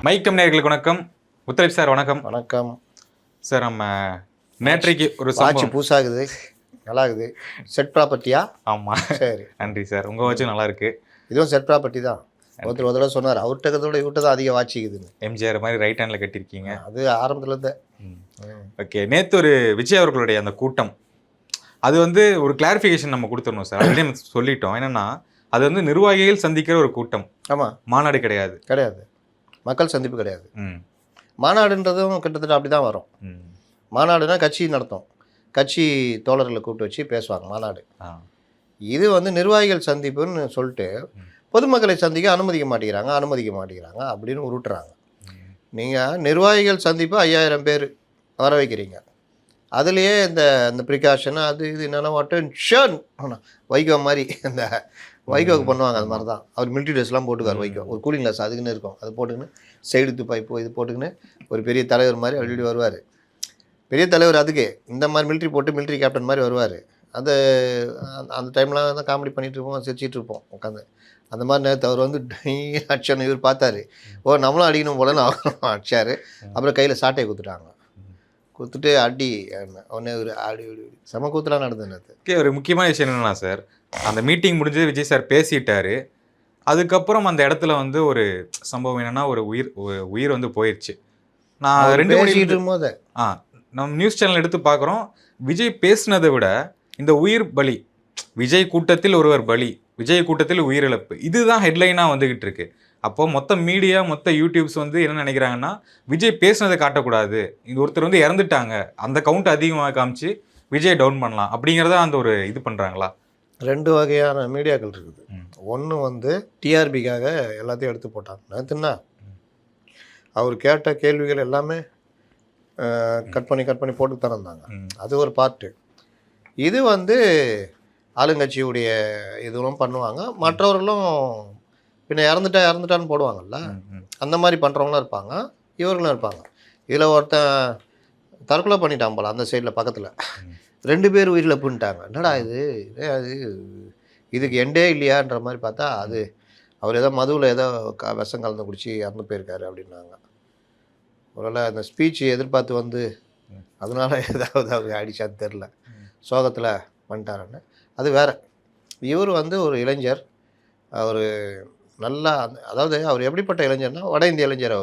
மைக்கம் நேயர்களுக்கு வணக்கம். முத்தலிப் சார் வணக்கம். வணக்கம் சார், நம்ம நேற்றைக்கு ஒரு வாட்ச் சம்பவம். பூசாகுது, நல்லா இருக்குது. செட் ப்ராப்பர்ட்டியா? ஆமா, சரி, நன்றி சார். உங்க வாட்சும் நல்லா இருக்கு. இதுவும் செட் ப்ராப்பர்ட்டி தான். ஒருத்தர் ஒரு தடவை சொன்னார், அவர்கிட்ட இருக்கிறதோட இவர்கிட்ட தான் அதிக வாட்சிக்குதுன்னு. எம்ஜிஆர் மாதிரி ரைட் ஹேண்ட்ல கட்டிருக்கீங்க. அது ஆரம்பத்துல இருந்தே. ஓகே, நேத்து ஒரு விஜய் அவர்களுடைய அந்த கூட்டம், அது வந்து ஒரு கிளாரிஃபிகேஷன் நம்ம கொடுத்துடணும் சார். ஆல்ரெடி நம்ம சொல்லிட்டோம். என்னன்னா, அது வந்து நிர்வாகிகள் சந்திக்கிற ஒரு கூட்டம், ஆமாம், மாநாடு கிடையாது. கிடையாது, மக்கள் சந்திப்பு கிடையாது. ம், மாநாடுன்றதும் கிட்டத்தட்ட அப்படி தான் வரும். ம். மாநாடுனா கட்சி நடத்தும், கட்சி தோழர்களை கூப்பிட்டு வச்சு பேசுவாங்க மாநாடு. ஆ, இது வந்து நிர்வாகிகள் சந்திப்புன்னு சொல்லிட்டு பொதுமக்களை சந்திக்க அனுமதிக்க மாட்டேங்கிறாங்க அப்படின்னு உருட்டுறாங்க. நீங்கள் நிர்வாகிகள் சந்திப்பு 5000 பேர் வர வைக்கிறீங்க, அதுலேயே இந்த ப்ரிகாஷன் அது இது என்னென்ன அட்டென்ஷன் வைகோ மாதிரி இந்த வைகோவுக்கு பண்ணுவாங்க. அது மாதிரி தான் அவர் மிலிட்ரி ட்ரெஸ்லாம் போட்டுக்கார். வைகோ ஒரு கூலிங் கிளாஸ் அதுக்குன்னு இருக்கும், அது போட்டுக்கின்னு சைடு துப்பாய்ப்போ இது போட்டுக்கின்னு ஒரு பெரிய தலைவர் மாதிரி அப்படி வருவார். பெரிய தலைவர் அதுக்கு இந்த மாதிரி மிலிட்ரி போட்டு மிலிட்ரி கேப்டன் மாதிரி வருவார். அது அந்த டைம்லாம் தான் காமெடி பண்ணிகிட்டு இருப்போம், சிரிச்சிட்டு இருப்போம் உட்காந்து. அந்த மாதிரி நேரத்தை அவர் வந்து அடிச்சான்னு இவர் பார்த்தாரு. ஓ, நம்மளும் அடிக்கணும் போலன்னு அவரும் அடிச்சார். அப்புறம் கையில் சாட்டையை குத்துட்டாங்க. குத்துட்டு அடி உடனே ஒரு ஆடி செம கூத்துலாம் நடந்தது. ஓகே, ஒரு முக்கியமான விஷயம் என்னன்னா சார், அந்த மீட்டிங் முடிஞ்சு விஜய் சார் பேசிட்டாரு. அதுக்கப்புறம் அந்த இடத்துல வந்து ஒரு சம்பவம் என்னன்னா, ஒரு உயிர் வந்து போயிடுச்சு. நான் 2 மணி போது நம்ம நியூஸ் சேனல் எடுத்து பார்க்குறோம். விஜய் பேசினதை விட இந்த உயிர் பலி, விஜய் கூட்டத்தில் ஒருவர் பலி, விஜய் கூட்டத்தில் உயிரிழப்பு, இதுதான் ஹெட்லைனாக வந்துகிட்டு இருக்கு. அப்போ மொத்த மீடியா, மொத்த யூடியூப்ஸ் வந்து என்ன நினைக்கிறாங்கன்னா, விஜய் பேசினதை காட்டக்கூடாது, இது ஒருத்தர் வந்து இறந்துட்டாங்க, அந்த கவுண்ட் அதிகமாக காமிச்சு விஜய் டவுன் பண்ணலாம் அப்படிங்கிறத அந்த ஒரு இது பண்ணுறாங்களா? 2 வகையான மீடியாக்கள் இருக்குது. ஒன்று வந்து டிஆர்பிக்காக எல்லாத்தையும் எடுத்து போட்டாங்க. நேற்றுன்னா அவர் கேட்ட கேள்விகள் எல்லாமே கட் பண்ணி போட்டு தான் இருந்தாங்க. அது ஒரு பார்ட்டு. இது வந்து ஆளுங்கட்சியுடைய இதுவும் பண்ணுவாங்க, மற்றவர்களும் பின்ன இறந்துட்டான்னு போடுவாங்கல்ல, அந்த மாதிரி பண்ணுறவங்களும் இருப்பாங்க, இவர்களும் இருப்பாங்க. இதில் ஒருத்தன் தற்கொலை பண்ணிட்டான் போல அந்த சைடில் பக்கத்தில், 2 பேர் உயிரிழப்புன்ட்டாங்க. என்னடா அது இதுக்கு எண்டே இல்லையான்ற மாதிரி பார்த்தா அது அவர் ஏதோ மதுவில் ஏதோ விஷம் கலந்து குடிச்சு இறந்து போயிருக்காரு அப்படின்னாங்க. ஒருவேளை அந்த ஸ்பீச் எதிர்பார்த்து வந்து அதனால ஏதாவது அவர் ஆடிச்சான்னு தெரில, சோகத்தில் பண்ணிட்டாருன்னு. அது வேறு. இவர் வந்து ஒரு இளைஞர், அவர் நல்லா அதாவது அவர் எப்படிப்பட்ட இளைஞர்னா வட இந்திய இளைஞர்.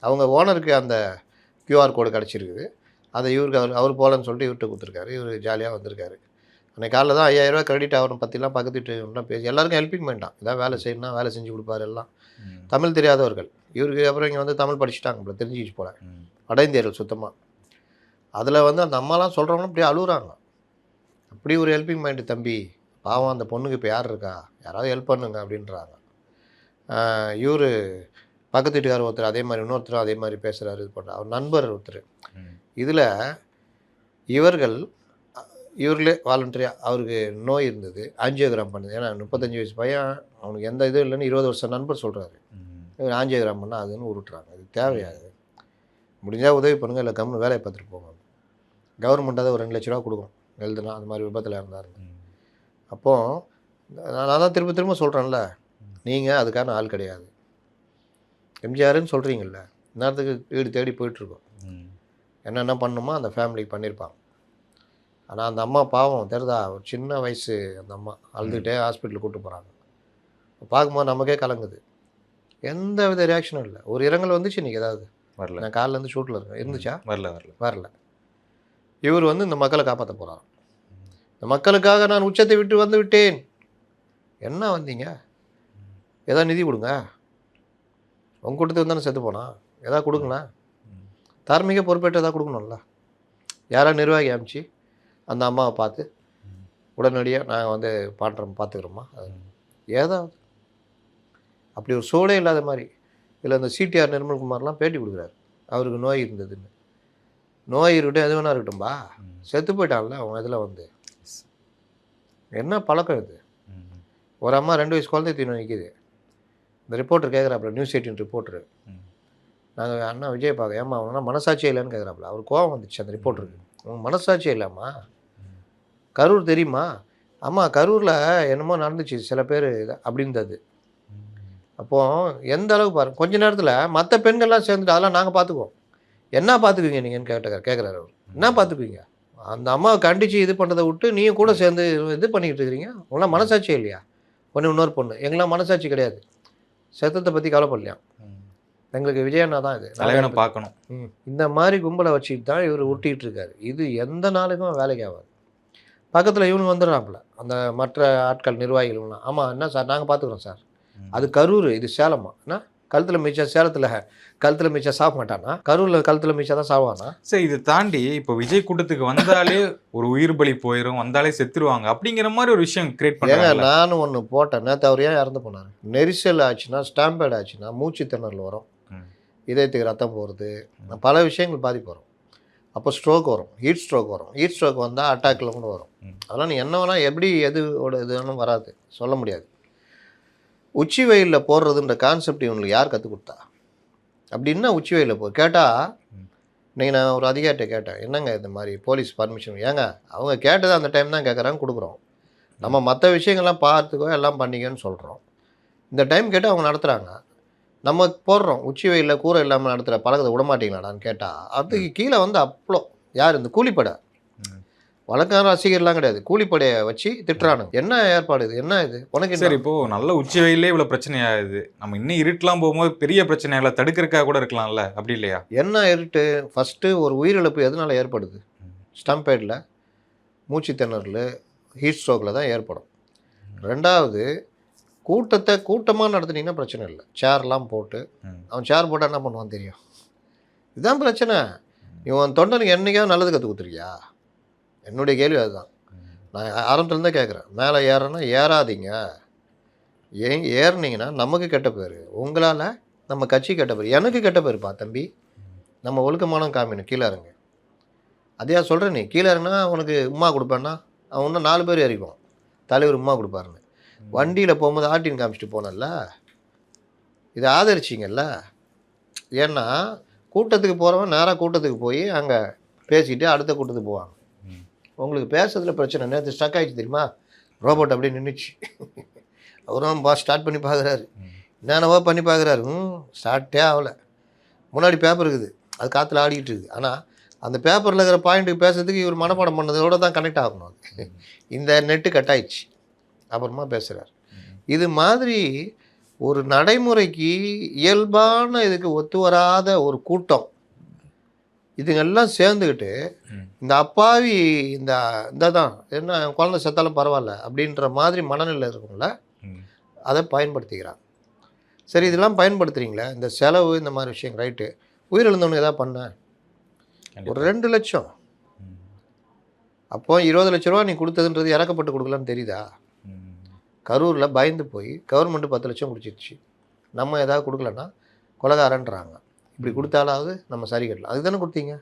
அவங்க ஓனருக்கு அந்த QR கோடு கிடச்சிருக்குது. அதை இவருக்கு அவர் போகலன்னு சொல்லிட்டு இவர்கிட்ட கொடுத்துருக்காரு. இவர் ஜாலியாக வந்திருக்காரு. அன்றைக்கி காலைல தான் 5000 ரூபா கிரெடிட் ஆகணும் பற்றிலாம் பக்கத்து வீட்டுலாம் பேசி எல்லாருக்கும் ஹெல்ப்பிங் பண்ணிட்டான். இதான் வேலை செய்யணும்னா வேலை செஞ்சு கொடுப்பாரு. எல்லாம் தமிழ் தெரியாதவர்கள். இவருக்கு அப்புறம் இங்கே வந்து தமிழ் படிச்சுட்டாங்க போல, தெரிஞ்சிச்சு போல, வட இந்தியர்கள் சுத்தமாக. அதில் வந்து அந்த அம்மாலாம் சொல்கிறவங்களும் அப்படியே அழுகுறாங்க. அப்படி ஒரு ஹெல்ப்பிங் மைண்டு தம்பி, பாவம் அந்த பொண்ணுக்கு இப்போ யார் இருக்கா, யாராவது ஹெல்ப் பண்ணுங்க அப்படின்றாங்க. இவர் பக்கத்து வீட்டுக்காரர் ஒருத்தர் அதே மாதிரி, இன்னொருத்தரும் அதே மாதிரி பேசுகிறாரு. இது பண்ணுறாரு அவர் நண்பர் ஒருத்தர். இதில் இவர்களே வாலண்டரியாக, அவருக்கு நோய் இருந்தது, ஆஞ்சியோகிராம் பண்ணுது. ஏன்னா 35 வயசு பையன், அவனுக்கு எந்த இதுவும் இல்லைன்னு 20 வருஷம் நண்பர் சொல்கிறாரு. இவர் ஆஞ்சியோகிராம் பண்ணால் அதுன்னு உருட்டுறாங்க. இது தேவையாது. முடிஞ்சால் உதவி பண்ணுங்கள், இல்லை கம்முன்னு வேலையை பார்த்துட்டு போங்க. கவர்மெண்ட்டாக ஒரு 2 லட்ச ரூபா கொடுக்கும் எழுதுனா அந்த மாதிரி விபத்தில் இருந்தார். அப்போது நான் தான் திரும்ப சொல்கிறேன்ல, நீங்கள் அதுக்கான ஆள் கிடையாது. எம்ஜிஆர்னு சொல்கிறீங்கல்ல, நேரத்துக்கு வீடு தேடி போயிட்டுருக்கோம். என்னென்ன பண்ணணுமோ அந்த ஃபேமிலிக்கு பண்ணியிருப்பாங்க. ஆனால் அந்த அம்மா பாவம் தெரிதா, ஒரு சின்ன வயசு அந்த அம்மா அழுதுகிட்டே ஹாஸ்பிட்டலுக்கு கூப்பிட்டு போகிறாங்க. பார்க்கும்போது நமக்கே கலங்குது. எந்த வித ரியாக்ஷனும் இல்லை. ஒரு இரங்கல் வந்துச்சு இன்றைக்கி ஏதாவது வரல. நான் காலிலேருந்து ஷூட்டில் இருக்கேன், இருந்துச்சா? வரல. இவர் வந்து இந்த மக்களை காப்பாற்ற போகிறார். இந்த மக்களுக்காக நான் உச்சத்தை விட்டு வந்து விட்டேன். என்ன வந்தீங்க? ஏதாவது நிதி கொடுங்க, உங்கள் கூட்டத்துக்கு தானே செத்து போனா, ஏதாவது கொடுங்களேன். தார்மீக பொறுப்பேற்று ஏதாவது கொடுக்கணும்ல. யாராவது நிர்வாகி அனுப்பிச்சு அந்த அம்மாவை பார்த்து உடனடியாக நாங்கள் வந்து பார்த்துக்கிறோமா, ஏதாவது அப்படி ஒரு சூழலே இல்லாத மாதிரி. இதில் இந்த CTR நிர்மல்குமார்லாம் பேட்டி கொடுக்குறாரு, அவருக்கு நோய் இருந்ததுன்னு. நோய் இருக்கட்டும், எது வேணா இருக்கட்டும்பா, செத்து போயிட்டான்ல அவன். இதில் வந்து என்ன பழக்கம் இது? ஒரு அம்மா 2 வயசு குழந்தை தீனு நிற்கிது. இந்த ரிப்போர்ட்டர் கேட்குறாப்புல, நியூஸ் 18 ரிப்போர்ட்டரு, நாங்கள் அண்ணா விஜய் பார்க்க, ஏம்மா அவனா மனசாட்சியே இல்லைன்னு கேட்குறாப்புல. அவர் கோவம் வந்துச்சு அந்த ரிப்போர்ட்டருக்கு. மனசாட்சியே இல்லைம்மா, கரூர் தெரியுமா? அம்மா கரூரில் என்னமோ நடந்துச்சு, சில பேர் அப்படின்றது. அப்போது எந்த அளவுக்கு பாருங்கள், கொஞ்ச நேரத்தில் மற்ற பெண்கள்லாம் சேர்ந்துட்டு அதெல்லாம் நாங்கள் பார்த்துக்குவோம். என்ன பார்த்துக்குவீங்க நீங்கன்னு கேட்குறாரு அவர். என்ன பார்த்துக்குவீங்க? அந்த அம்மாவை கண்டித்து இது பண்ணுறதை விட்டு நீங்கள் கூட சேர்ந்து இது பண்ணிக்கிட்டு இருக்கிறீங்க. உங்களாம் மனசாட்சியே இல்லையா? ஒன்று இன்னொரு பொண்ணு, எங்களாம் மனசாட்சி கிடையாது, செத்தத்தை பற்றி கவலைப்படலையா, எங்களுக்கு விஜயண்ணா தான் இது தலைவனை பார்க்கணும். இந்த மாதிரி கும்பலை வச்சுட்டு தான் இவர் உருட்டிகிட்டு இருக்காரு. இது எந்த நாளுக்கும் வேலைக்கு ஆகாது. பக்கத்தில் இவனுங்க வந்துடுறாப்புல, அந்த மற்ற ஆட்கள் நிர்வாகிகள்லாம். ஆமாம் என்ன சார், நாங்கள் பார்த்துக்குறோம் சார். அது கரூர், இது சேலமா? என்ன கழுத்தில் மிச்சம், சேலத்தில் கழுத்தில் மிச்சம் சாப்பிட மாட்டானா? கரூரில் கழுத்தில் மிச்சம் தான் சாவானா? சரி, இதை தாண்டி இப்போ விஜய் கூட்டத்துக்கு வந்தாலே ஒரு உயிர் பலி போயிடும், வந்தாலே செத்துருவாங்க அப்படிங்கிற மாதிரி ஒரு விஷயம் கிரியேட் பண்ணுறாங்க. நானும் ஒன்று போட்டேன், நேற்று அவர் ஏன் இறந்து போனார்? நெரிசல் ஆச்சுன்னா, ஸ்டாம்பேட் ஆச்சுன்னா மூச்சு திணறல் வரும், இதயத்துக்கு ரத்தம் போகிறது, பல விஷயங்கள் பாதிப்பு வரும். அப்போ ஸ்ட்ரோக் வரும், ஹீட் ஸ்ட்ரோக் வரும். ஹீட் ஸ்ட்ரோக் வந்தால் அட்டாக்கில் கூட வரும். அதெல்லாம் நீ என்ன வேணால் எப்படி எதுவோட இதுன்னு வராது, சொல்ல முடியாது. உச்சி வெயிலில் போடுறதுன்ற கான்செப்ட் இவங்களுக்கு யார் கற்றுக் கொடுத்தா? அப்படின்னா உச்சி வெயிலில் கேட்டால், இன்றைக்கி நான் ஒரு அதிகாரிட்ட கேட்டேன், என்னங்க இந்த மாதிரி போலீஸ் பர்மிஷன்? ஏங்க அவங்க கேட்டது அந்த டைம் தான் கேட்குறாங்க, கொடுக்குறோம். நம்ம மற்ற விஷயங்கள்லாம் பார்த்துக்கோ, எல்லாம் பண்ணிக்கன்னு சொல்கிறோம். இந்த டைம் கேட்டு அவங்க நடத்துகிறாங்க, நம்ம போடுறோம். உச்சி வெயிலில் கூரை இல்லாமல் நடத்துகிற பழக்கத்தை விட மாட்டீங்களாடான்னு கேட்டால், அதுக்கு கீழே வந்து அப்பளோ யார் இந்த கூலிப்படை, வழக்கான ரசிகர்லாம் கிடையாது, கூலிப்படையை வச்சு திட்டுறானுங்க. என்ன ஏற்பாடு இது? என்ன இது உனக்கு? சரி, இப்போ நல்ல உச்சி வெயிலே இவ்வளோ பிரச்சனையாகுது, நம்ம இன்னும் இருட்டெலாம் போகும்போது பெரிய பிரச்சனைகளை தடுக்கிறதுக்காக கூட இருக்கலாம்ல, அப்படி இல்லையா? என்ன இருட்டு? ஃபஸ்ட்டு ஒரு உயிரிழப்பு எதனால் ஏற்படுது? ஸ்டம்பேடில், மூச்சு திணறல், ஹீட் ஸ்ட்ரோக்கில் தான் ஏற்படும். ரெண்டாவது, கூட்டத்தை கூட்டமாக நடத்துனீங்கன்னா பிரச்சனை இல்லை, சேர்லாம் போட்டு. அவன் சேர் போட்டால் என்ன பண்ணுவான் தெரியும்? இதுதான் பிரச்சனை. இவன் தொண்டனுக்கு என்றைக்காவது நல்லது கற்றுக் கொடுத்துருக்கியா? என்னுடைய கேள்வி அதுதான். நான் ஆரம்பத்துலேருந்தே கேட்குறேன், மேலே ஏறனா ஏறாதீங்க. ஏறினீங்கன்னா நமக்கு கெட்ட பேர், உங்களால் நம்ம கட்சி கெட்ட பேர், எனக்கு கெட்ட பேருப்பா தம்பி. நம்ம ஒழுக்கமான காமினு கீழே இருங்க. அதையா சொல்கிறேன், நீ கீழே இருங்கன்னா உனக்கு உமா கொடுப்பேன்னா அவன் இன்னும் 4 பேர் ஏறிக்குவான், தலைவர் உமா கொடுப்பாருன்னு. வண்டியில் போகும்போது ஆட்டின்னு காமிச்சிட்டு போனல, இதை ஆதரிச்சிங்கல்ல. ஏன்னா கூட்டத்துக்கு போகிறவன் நேராக கூட்டத்துக்கு போய் அங்கே பேசிட்டு அடுத்த கூட்டத்துக்கு போவாங்க. உங்களுக்கு பேசுறதுல பிரச்சனை. நேற்று ஸ்டக் ஆகிடுச்சு தெரியுமா? ரோபோட் அப்படியே நின்றுச்சு. அவரும் ஸ்டார்ட் பண்ணி பார்க்குறாரு, என்னென்னவோ பண்ணி பார்க்குறாரு, ஸ்டார்ட்டே ஆகலை. முன்னாடி பேப்பர் இருக்குது, அது காற்றுல ஆடிக்கிட்டு இருக்குது. ஆனால் அந்த பேப்பரில் இருக்கிற பாயிண்ட்டுக்கு பேசுறதுக்கு இவர் மனப்பாடம் பண்ணதோடு தான் கனெக்ட் ஆகணும். இந்த நெட்டு கட் ஆயிடுச்சு, அப்புறமா பேசுகிறார். இது மாதிரி ஒரு நடைமுறைக்கு இயல்பான இதுக்கு ஒத்து வராத ஒரு கூட்டம் இதுங்கெல்லாம் சேர்ந்துக்கிட்டு இந்த அப்பாவி இந்த தான் என்ன குழந்தை செத்தாலும் பரவாயில்ல அப்படின்ற மாதிரி மனநிலை இருக்குங்கள, அதை பயன்படுத்திக்கிறாங்க. சரி, இதெல்லாம் பயன்படுத்துகிறீங்களே, இந்த செலவு இந்த மாதிரி விஷயம் ரைட்டு. உயிரிழந்தவனுக்கு எதாவது பண்ண ஒரு 2 லட்சம், அப்போ 20 லட்ச ரூபா நீ கொடுத்ததுன்றது இறக்கப்பட்டு கொடுக்கலான்னு தெரியுதா? கரூரில் பயந்து போய் கவர்மெண்ட்டு 10 லட்சம் கொடுச்சிருச்சு, நம்ம எதாவது கொடுக்கலன்னா கொலகாரன்றாங்க. இப்படி கொடுத்தாலாவது நம்ம சரி கட்டலாம், அதுதானே கொடுத்தீங்க.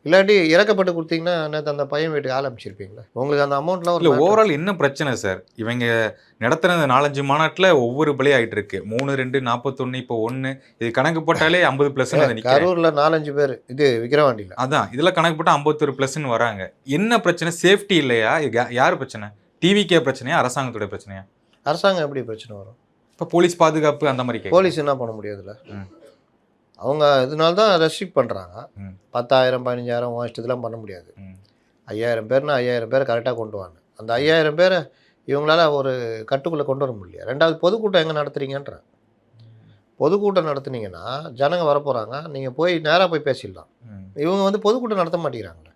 இல்லாட்டி இறக்கப்பட்டு கொடுத்தீங்கன்னா நேற்று அந்த பையன் வீட்டுக்கு ஆரம்பிச்சிருப்பீங்களா? உங்களுக்கு அந்த அமௌண்ட்லாம் இல்லை. ஓவரால் என்ன பிரச்சனை சார்? இவங்க நடத்துகிற 4-5 மாநாட்டில் ஒவ்வொரு பலி ஆகிட்டு இருக்கு. 3, 2, 41, இப்போ 1, இது கணக்கு போட்டாலே 50+. கரூரில் 4-5 பேர், இது விக்கிரவாண்டியில் அதான், இதெல்லாம் கணக்கு போட்டால் 51+ன்னு வராங்க. என்ன பிரச்சனை? சேஃப்டி இல்லையா? யார் பிரச்சனை? டிவிக்கே பிரச்சனையா, அரசாங்கத்தோட பிரச்சனையா? அரசாங்கம் எப்படி பிரச்சனை வரும்? இப்போ போலீஸ் பாதுகாப்பு அந்த மாதிரி போலீஸ் என்ன பண்ண முடியாதுல்ல, அவங்க இதனால தான் ரெஸ்ட்ரிக்ட் பண்ணுறாங்க. 10,000 15,000 இஷ்டத்துலாம் பண்ண முடியாது. 5,000 பேர்னா 5,000 பேரை கரெக்டாக கொண்டு வாங்க. அந்த 5,000 பேரை இவங்களால ஒரு கட்டுக்குள்ளே கொண்டு வர முடியல. ரெண்டாவது, பொதுக்கூட்டம் எங்கே நடத்துறீங்கன்ற, பொதுக்கூட்டம் நடத்துனீங்கன்னா ஜனங்க வரப்போகிறாங்க, நீங்கள் போய் நேராக போய் பேசிடலாம். இவங்க வந்து பொதுக்கூட்டம் நடத்த மாட்டேங்கிறாங்க,